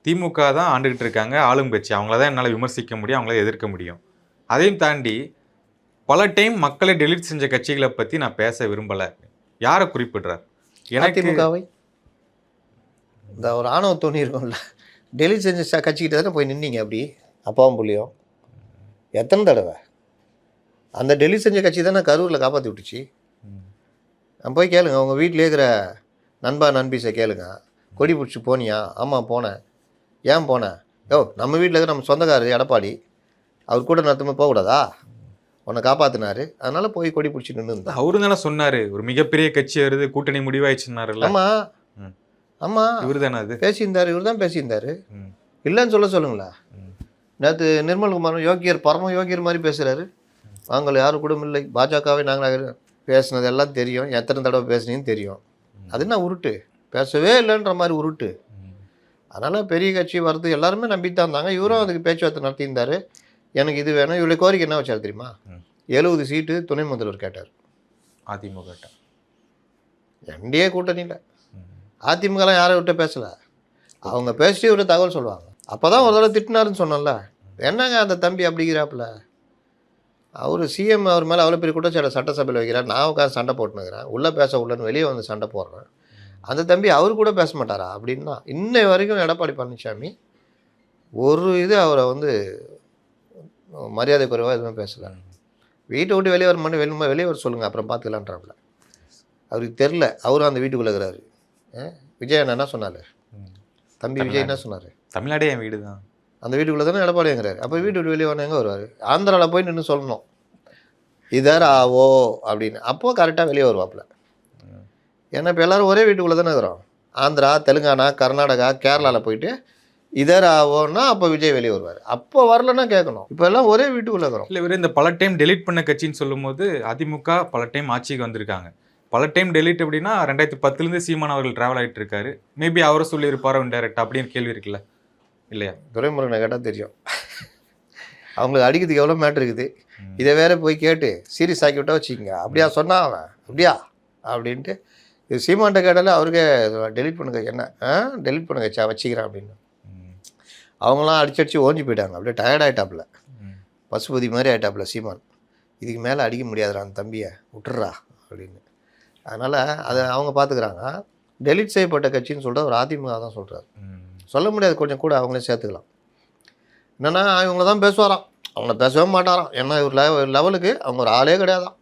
திமுக தான் ஆண்டுகிட்டு இருக்காங்க, ஆளும் கட்சி, அவங்கள தான் என்னால் விமர்சிக்க முடியும், அவங்கள எதிர்க்க முடியும். அதையும் தாண்டி பல டைம் மக்களை டெலிட் செஞ்ச கட்சிகளை பற்றி நான் பேச விரும்பலை. யாரை குறிப்பிடுறார்? எனக்கு திமுகவை இந்த ஒரு ஆணவ தோணி இருக்கும்ல, டெலிட் செஞ்ச கட்சிக்கிட்ட தானே போய் நின்னீங்க அப்படி அப்பாவும் புள்ளியும். எத்தனை தடவை அந்த டெலிட் செஞ்ச கட்சி தானே கரூரில் காப்பாற்றி விட்டுச்சு. நான் போய் கேளுங்க, உங்கள் வீட்டில் இருக்கிற நண்பீஸை கேளுங்க. கொடி பிடிச்சி போனியா? ஆமாம் போனேன். ஏன் போனேன்? நம்ம வீட்டில் இருக்கிற நம்ம சொந்தக்காரர் எடப்பாடி, அவர் கூட நடத்துமே போகக்கூடாதா? உன்னை காப்பாற்றினாரு, அதனால் போய் கொடி பிடிச்சி நின்று. அவரு தானே சொன்னார், ஒரு மிகப்பெரிய கட்சி வருது, கூட்டணி முடிவாயிடுச்சுன்னாருல்ல. ஆமாம், இவர் தானே அது பேசியிருந்தார். இவர் தான் பேசியிருந்தார். இல்லைன்னு சொல்லுங்களா? நேற்று நிர்மல்குமார் யோகியர், பரம யோகியர் மாதிரி பேசுகிறாரு. நாங்கள் யாரும் கூட இல்லை, பாஜகவை நாங்கள் பேசுனது எல்லாம் தெரியும், எத்தனை தடவை பேசுனீங்கன்னு தெரியும். அது என்ன உருட்டு? பேசவே இல்லைன்ற மாதிரி உருட்டு. அதனால் பெரிய கட்சி வருது எல்லாருமே நம்பித்தான் இருந்தாங்க. இவரும் அதுக்கு பேச்சுவார்த்தை நடத்தியிருந்தார். எனக்கு இது வேணும். இவ்வளோ கோரிக்கை என்ன வச்சார் தெரியுமா? 70 சீட்டு துணை முதல்வர் கேட்டார் அதிமுக. என்டிஏ கூட்டணியில். அதிமுகலாம் யாரை விட்டு பேசலை. அவங்க பேசிட்டு இவரு தகவல் சொல்லுவாங்க. அப்போ தான் ஒரு தடவை திட்டினாருன்னு சொன்னோம்ல. என்னங்க அந்த தம்பி அப்படிங்கிறாப்புல, அவர் சிஎம் அவர் மேலே அவ்வளோ பெரிய குற்றச்சாட்டை சட்டசபையில் வைக்கிறார். நான் உட்காந்து சண்டை போட்டுனுக்கிறேன், உள்ளே பேச உள்ளன்னு வெளியே வந்து சண்டை போடுறேன். அந்த தம்பி அவர் கூட பேச மாட்டாரா அப்படின்னா, இன்னை வரைக்கும் எடப்பாடி பழனிசாமி ஒரு இது அவரை வந்து மரியாதை குறைவாக எதுவுமே பேசலை. வீட்டை விட்டு வெளியே வர மாட்டேன், வெளியே வர சொல்லுங்கள் அப்புறம் பார்த்துக்கலான்றாப்புல. அவருக்கு தெரில அவரும் அந்த வீட்டுக்குள்ளே இருக்கிறாரு. விஜய் என்ன சொன்னார், தம்பி விஜய் என்ன சொன்னார், தமிழ்நாடே என் வீடு தான், அந்த வீட்டுக்குள்ளே தானே எடப்பாடிங்கிறாரு. அப்போ வீட்டு விட்டு வெளியே வரணும் எங்கே வருவார்? ஆந்திராவில் போய் நின்று சொல்லணும் இதார் ஆவோ அப்படின்னு. அப்போது கரெக்டாக வெளியே வருவாப்புல. ஏன்னா இப்போ எல்லோரும் ஒரே வீட்டுக்குள்ளே தானே இருக்கிறோம். ஆந்திரா, தெலுங்கானா, கர்நாடகா, கேரளாவில் போயிட்டு இதர் ஆவோன்னா அப்போ விஜய் வெளியே வருவார். அப்போ வரலன்னா கேட்கணும். இப்போ எல்லாம் ஒரே வீட்டுக்குள்ளே இருக்கிறோம். இல்லை, இவர் இந்த பல டைம் டெலீட் பண்ண கட்சின்னு சொல்லும்போது அதிமுக பல டைம் ஆட்சிக்கு வந்திருக்காங்க. பல டைம் டெலீட் அப்படின்னா 2010 சீமான் அவர்கள் ட்ராவல் ஆகிட்டு இருக்காரு. மேபி அவரை சொல்லியிருப்பாரோ இன்டெரக்ட் அப்படின்னு கேள்வி இருக்குல்ல, இல்லையா? துரைமுருகனை கேட்டால் தெரியும். அவங்களுக்கு அடிக்கிறதுக்கு எவ்வளோ மேட்ரு இருக்குது. இதை வேற போய் கேட்டு சீரியஸ் ஆக்கி விட்டா வச்சுக்கோங்க. அப்படியா சொன்னா அவன் அப்படியா அப்படின்ட்டு இது சீமான்ட்ட கேட்டாலே அவருக்கே டெலிட் பண்ணுங்க. என்ன டெலிட் பண்ணுங்க வச்சுக்கிறேன் அப்படின்னு. அவங்களாம் அடிச்சு ஓஞ்சி போயிட்டாங்க. அப்படியே டயர்ட் ஆகிட்டாப்புல, பசுபதி மாதிரி ஆகிட்டாப்புல சீமான். இதுக்கு மேலே அடிக்க முடியாதுடா அந்த தம்பியை, விட்டுறா அப்படின்னு. அதனால் அதை அவங்க பார்த்துக்கிறாங்க. டெலிட் செய்யப்பட்ட கட்சின்னு சொல்கிற ஒரு அதிமுக தான் சொல்கிறார். சொல்ல முடியாது, கொஞ்சம் கூட அவங்களே சேர்த்துக்கலாம். என்னென்னா இவங்கள தான் பேசுவாராம், அவங்கள பேசவே மாட்டாராம். ஏன்னா இவர் லெவலுக்கு அவங்க ஒரு ஆளே கிடையாதான்.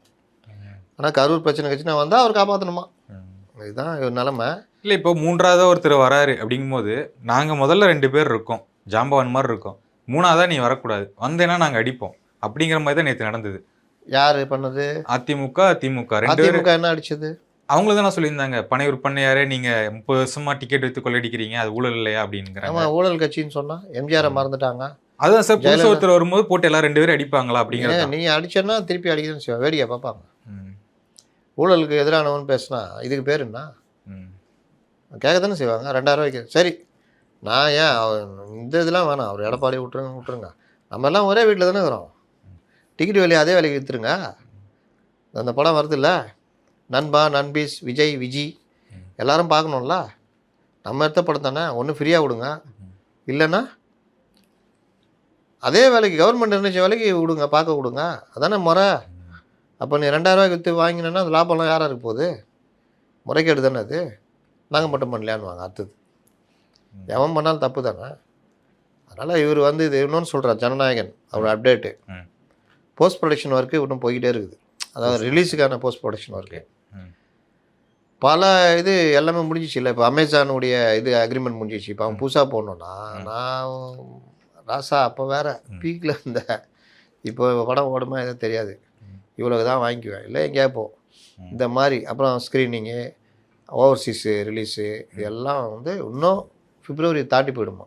ஆனால் கரூர் பிரச்சனை கட்சினா வந்தால் அவர் காப்பாற்றணுமா, இதுதான் இவர் நிலமை. இல்லை, இப்போ மூன்றாவதாக ஒருத்தர் வராரு அப்படிங்கும்போது நாங்கள் முதல்ல 2 பேர் இருக்கோம், ஜாம்பவான் மாதிரி இருக்கோம். மூணாவதாக நீ வரக்கூடாது, வந்தேன்னா நாங்கள் அடிப்போம் அப்படிங்கிற மாதிரி தான் நேற்று நடந்தது. யார் பண்ணது? அதிமுக திமுக 2 அதிமுக என்ன அடிச்சது? அவங்கள தான் சொல்லியிருந்தாங்க, பனையூர் பண்ணையாரே நீங்கள் 30 வருஷமா டிக்கெட் வைத்து கொள்ளடிக்கிறீங்க, அது ஊழல் இல்லையா அப்படிங்கிறாங்க. ஆமாம், ஊழல் கட்சின்னு சொன்னால் எம்ஜிஆரை மறந்துட்டாங்க. அதுதான் சார், புதுசு ஒருத்தர் வரும்போது போட்டு எல்லாம் 2 பேரும் அடிப்பாங்களா அப்படிங்கிறது. நீ அடிச்சேன்னா திருப்பி அடிக்கிறேன்னு செய்வா, வேடிக்கை பார்ப்பாங்க. ஊழலுக்கு எதிரானவன் பேசுனா இதுக்கு பேர் என்ன கேட்க தானே செய்வாங்க. 2000 ரூபாய்க்கு சரி. நான் ஏன் இந்த இதெல்லாம் வேணாம், அவர் எடப்பாடி விட்டுருங்க. நம்ம எல்லாம் ஒரே வீட்டில் தானே இருக்கிறோம். டிக்கெட் வேலையை அதே வேலைக்கு விற்றுருங்க. அந்த படம் வருது இல்லை, நண்பா, நண்பீஸ், விஜய், விஜி எல்லாரும் பார்க்கணும்ல. நம்ம எடுத்த படம் தானே, ஒன்று ஃப்ரீயாக விடுங்க, இல்லைன்னா அதே வேலைக்கு கவர்மெண்ட் நினைச்ச வேலைக்கு விடுங்க, பார்க்க விடுங்க. அதானே முறை. அப்போ நீ 2000 ரூபாய்க்கு விற்று வாங்கினேன்னா அது லாபம்லாம் யாராக இருக்க போகுது? முறைகேடு தானே அது. நாங்கள் மட்டும் பண்ணலையான்னு வாங்க. அடுத்தது எவன் பண்ணாலும் தப்பு தானே. அதனால் இவர் வந்து இது இன்னொன்று சொல்கிறார், ஜனநாயகன் அவர் அப்டேட்டு. போஸ்ட் ப்ரொடக்ஷன் ஒர்க்கு இன்னும் போய்கிட்டே இருக்குது. அதாவது ரிலீஸுக்கான போஸ்ட் ப்ரொடக்ஷன் ஒர்க்கு பல இது எல்லாமே முடிஞ்சிச்சு இல்லை. இப்போ அமேசானுடைய இது அக்ரிமெண்ட் முடிஞ்சிச்சு. இப்போ அவன் புதுசாக போடணுன்னா நான் ராசா அப்போ வேறு பீக்கில் இருந்த, இப்போ படம் ஓடுமா எதுவும் தெரியாது, இவ்வளோ தான் வாங்கிக்குவேன் இல்லை எங்கேயா போ இந்த மாதிரி. அப்புறம் ஸ்க்ரீனிங்கு, ஓவர்சீஸு ரிலீஸு இதெல்லாம் வந்து இன்னும் பிப்ரவரி தாண்டி போயிடுமா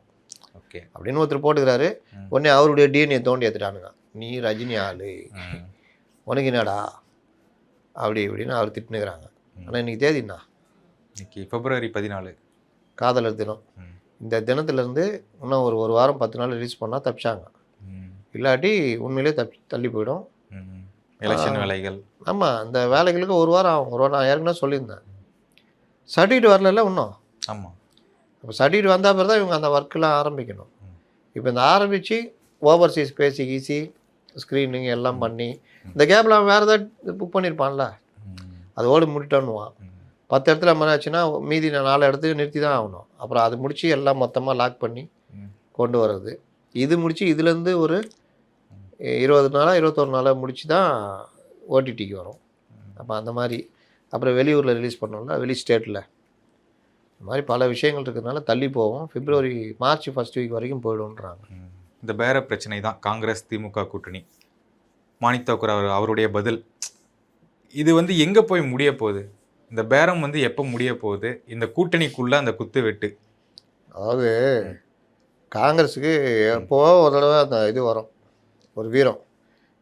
ஓகே அப்படின்னு ஒருத்தர் போட்டுக்கிறாரு. உடனே அவருடைய டிஎன்ஏ தோண்டி எடுத்துட்டானுங்க. நீ ரஜினி ஆளு, உனக்கு என்னடா அப்படி இப்படின்னு அவர் திட்டுனுக்கிறாங்க. ஆனால் இன்றைக்கி தேதிண்ணா, இன்னைக்கு பிப்ரவரி 14 காதலர் தினம். இந்த தினத்துலேருந்து இன்னும் ஒரு வாரம் 10 நாள் ரிலீஸ் பண்ணால் தப்பிச்சாங்க. இல்லாட்டி உண்மையிலே தள்ளி போயிடும் எலெக்ஷன் வேலைகள். ஆமாம், அந்த வேலைகளுக்கு ஒரு வாரம் ஆகும். நான் ஏற்கனவே சொல்லியிருந்தேன். சர்டிஃபிகேட் வரல இன்னும். ஆமாம், இப்போ சர்டிஃபிகேட் வந்தால் பிறகு தான் இவங்க அந்த ஒர்க்கெலாம் ஆரம்பிக்கணும். இப்போ இந்த ஆரம்பித்து ஓவர்சீஸ் பேசி ஈஸி ஸ்க்ரீனிங் எல்லாம் பண்ணி இந்த கேப்பில் அவன் வேறு ஏதாவது புக் பண்ணியிருப்பான்ல, அது ஓடி முடிட்டான்னுவான். 10 இடத்துல மாதிரி ஆச்சுன்னா மீதி 4 இடத்துக்கு நிறுத்தி தான் ஆகணும். அப்புறம் அது முடித்து எல்லாம் மொத்தமாக லாக் பண்ணி கொண்டு வர்றது. இது முடித்து இதுலேருந்து ஒரு 20 நாளாக 21 நாளாக முடித்து தான் ஓடிடிக்கு வரும். அப்போ அந்த மாதிரி அப்புறம் வெளியூரில் ரிலீஸ் பண்ணோம்ல, வெளி ஸ்டேட்டில், இந்த மாதிரி பல விஷயங்கள் இருக்கிறதுனால தள்ளி போவோம். பிப்ரவரி மார்ச் ஃபர்ஸ்ட் வீக் வரைக்கும் போய்டுன்றாங்க. இந்த பேர பிரச்சனை தான் காங்கிரஸ் திமுக கூட்டணி. மாணிக் தாக்கூர் அவருடைய பதில், இது வந்து எங்கே போய் முடிய போகுது? இந்த பேரம் வந்து எப்போ முடிய போகுது? இந்த கூட்டணிக்குள்ளே அந்த குத்து வெட்டு, அதாவது காங்கிரஸுக்கு எப்போ ஒரு தடவை அந்த இது வரும், ஒரு வீரம்.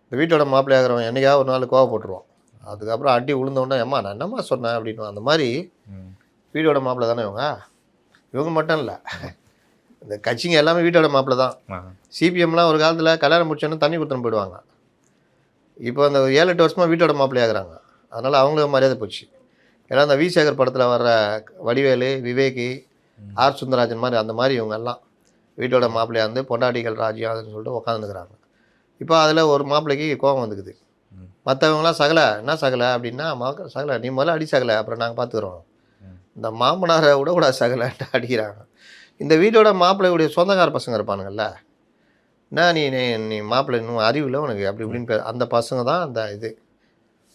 இந்த வீட்டோட மாப்பிள்ளையாகிறவன் என்னைக்காவது ஒரு நாள் கோவப்பட்டுருவான். அதுக்கப்புறம் அடி விழுந்தோடனே ஏம்மா நான் என்னம்மா சொன்னேன் அப்படின்னு. அந்த மாதிரி வீடோட மாப்பிள்ளை தானே இவங்க மட்டும் இல்லை, இந்த கட்சிங்க எல்லாமே வீட்டோட மாப்பிள்ளை தான். சிபிஎம்லாம் ஒரு காலத்தில் கல்யாணம் முடிச்சோன்னு தண்ணி கொடுத்துன்னு போயிடுவாங்க. இப்போ அந்த 7-8 வருஷமாக வீட்டோட மாப்பிள்ளையாகிறாங்க. அதனால் அவங்களுக்கு மரியாதை போச்சு. ஏன்னா அந்த வி சேகர் படத்தில் வர்ற வடிவேலு, விவேகி, ஆர் சுந்தரராஜன் மாதிரி அந்த மாதிரி இவங்க எல்லாம் வீட்டோட மாப்பிள்ளையாக இருந்து பொண்டாட்டிகள் ராஜ்யம் அதுன்னு சொல்லிட்டு உட்காந்துக்கிறாங்க. இப்போ அதில் ஒரு மாப்பிள்ளைக்கு கோபம் வந்துக்குது. மற்றவங்களாம் சகலை என்ன சகலை அப்படின்னா, சகலை நீ முதல்ல அடி சகலை, அப்புறம் நாங்கள் பார்த்துக்குறோம். இந்த மாமனாரை விடக்கூடாது சகலைன்ட்டு அடிக்கிறாங்க. இந்த வீட்டோட மாப்பிள்ளையுடைய சொந்தக்கார பசங்க இருப்பானுங்கள்ல, என்ன நீ மாப்பிள்ளை இன்னும் அறிவில் உனக்கு அப்படி இப்படின்னு அந்த பசங்க தான் அந்த இது.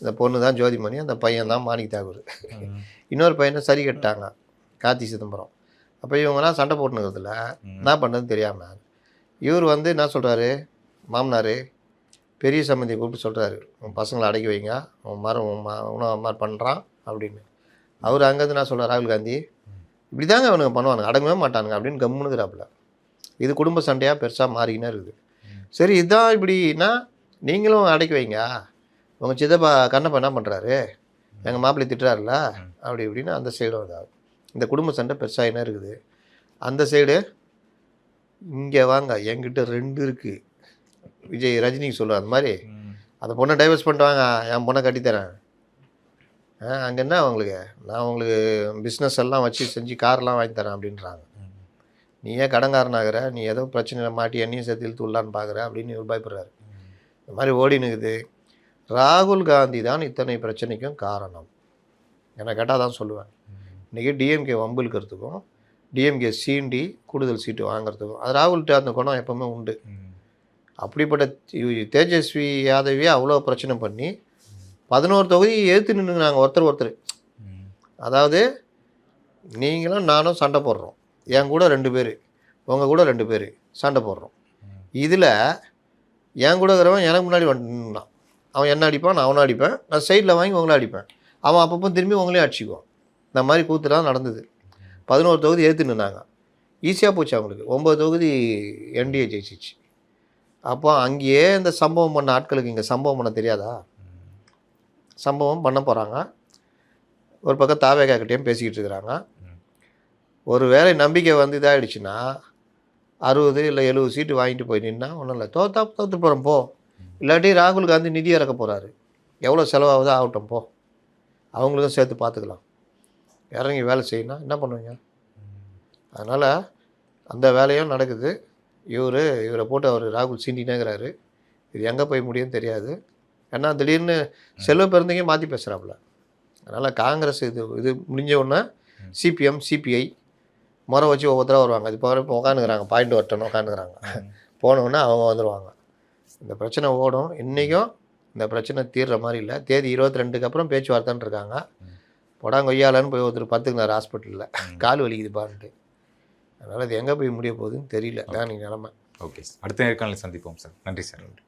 இந்த பொண்ணு தான் ஜோதிமணி, அந்த பையன் தான் மாணிக் தாகூர். இன்னொரு பையனை சரி கட்டாங்க, கார்த்தி சிதம்பரம். அப்போ இவங்கலாம் சண்டை போட்டுனுக்கிறதுல என்ன பண்ணுறதுன்னு தெரியாமல் இவர் வந்து என்ன சொல்கிறாரு, மாமனார் பெரிய சம்மந்தியை கூப்பிட்டு சொல்கிறாரு, உன் பசங்களை அடக்கி வைங்க, உன் மாதிரி பண்ணுறான் அப்படின்னு. அவர் அங்கேருந்து என்ன சொல்கிறார், ராகுல் காந்தி இப்படி தாங்க அவனுங்க பண்ணுவானுங்க, அடங்கவே மாட்டானுங்க அப்படின்னு கம்முனுக்குறாப்புல. இது குடும்ப சண்டையாக பெருசாக மாறிக்கினே இருக்குது. சரி இதுதான் இப்படின்னா நீங்களும் அடக்கி வைங்க, உங்கள் சித்தப்பா கண்ணப்பா என்ன பண்ணுறாரு, எங்கள் மாப்பிள்ளை திட்டுறாருல அப்படி இப்படின்னு அந்த சைடும் இதாகும். இந்த குடும்ப சண்டை பெருசாகினே இருக்குது. அந்த சைடு இங்கே வாங்க என்கிட்ட 2 இருக்குது, விஜய் ரஜினிக்கு சொல்லுவேன் அந்த மாதிரி, அந்த பொண்ணை டைவர்ஸ் பண்ணிட்டு வாங்க, என் பொண்ணை கட்டித்தரேன். அங்கே என்ன அவங்களுக்கு, நான் உங்களுக்கு பிஸ்னஸ் எல்லாம் வச்சு செஞ்சு கார்லாம் வாங்கி தரேன் அப்படின்றாங்க. நீ ஏன் கடங்காரனாகிற, நீ ஏதோ பிரச்சனையில் மாட்டி எண்ணியும் சேர்த்து இழுத்து விடலான்னு பார்க்குற அப்படின்னு இவர் பயப்படுறாரு. இந்த மாதிரி ஓடினுக்குது. ராகுல் காந்தி தான் இத்தனை பிரச்சனைக்கும் காரணம். என்னை கேட்டால் தான் சொல்லுவேன். இன்றைக்கி டிஎம்கே வம்பு இழுக்கிறதுக்கும் டிஎம்கே சீண்டி கூடுதல் சீட்டு வாங்குறதுக்கும் அது ராகுல்கிட்ட அந்த குணம் எப்போவுமே உண்டு. அப்படிப்பட்ட தேஜஸ்வி யாதவியே அவ்வளோ பிரச்சனை பண்ணி 11 தொகுதி எதிர்த்து நின்றுங்க ஒருத்தர். அதாவது நீங்களும் நானும் சண்டை போடுறோம், என் கூட 2 பேர், உங்கள் கூட 2 பேர் சண்டை போடுறோம். இதில் என் கூட இருக்கிறவன் எனக்கு முன்னாடி வந்துட்டான், அவன் என்ன அடிப்பான், நான் அவனை அடிப்பேன், நான் சைடில் வாங்கி உங்களை அடிப்பேன், அவன் அப்பப்போ திரும்பி உங்களையும் அடிச்சிக்குவான். இந்த மாதிரி கூத்துலாம் நடந்தது. 11 தொகுதி எதிர்த்து நின்னாங்க, ஈஸியாக போச்சு அவங்களுக்கு. 9 தொகுதி என்டிஏ ஜெயிச்சிச்சு. அப்போ அங்கேயே இந்த சம்பவம் பண்ண ஆட்களுக்கு இங்கே சம்பவம் பண்ண தெரியாதா? சம்பவம் பண்ண போகிறாங்க. ஒரு பக்கம் தாவேகாக்கிட்டேயும் பேசிக்கிட்டு இருக்கிறாங்க. ஒரு வேளை நம்பிக்கை வந்து இதாகிடுச்சுன்னா 60 இல்லை 70 சீட்டு வாங்கிட்டு போய் நின்னா ஒன்றும் இல்லை, தோற்று போகிறோம் போ. இல்லாட்டி ராகுல் காந்தி நிதி இறக்க போகிறாரு, எவ்வளோ செலவாகுதோ ஆகட்டும் போ, அவங்களுக்கும் சேர்த்து பார்த்துக்கலாம், இறங்கி வேலை செய்யணும், என்ன பண்ணுவீங்க? அதனால் அந்த வேலையும் நடக்குது. இவரை போட்டு அவர் ராகுல் சீண்டினேங்கிறாரு. இது எங்கே போய் முடியும்னு தெரியாது. ஏன்னா திடீர்னு செல்வ பெருந்தகையும் மாற்றி பேசுகிறாப்புல. அதனால் காங்கிரஸ் இது முடிஞ்ச உடனே சிபிஎம் சிபிஐ முறை வச்சு ஒவ்வொருத்தராக வருவாங்க. அது இப்போ உட்காந்துக்கிறாங்க, பாயிண்ட் வரட்டணும் உட்காந்துக்கிறாங்க. போனோடனே அவங்க வந்துடுவாங்க. இந்த பிரச்சனை ஓடும். இன்றைக்கும் இந்த பிரச்சனை தீர்ற மாதிரி இல்லை. தேதி 22க்கு அப்புறம் பேச்சுவார்த்தைன்னு இருக்காங்க. பொடாங்கொய்யாலன்னு போய் ஒருத்தர் பத்துக்குனார் ஹாஸ்பிட்டலில், கால் வலிக்குது பாருன்ட்டு. அதனால் இது எங்கே போய் முடிய போகுதுன்னு தெரியல. தான் நீங்கள் நிலமை. ஓகே சார், அடுத்த நேர்காணலில் சந்திப்போம் சார். நன்றி சார். நன்றி.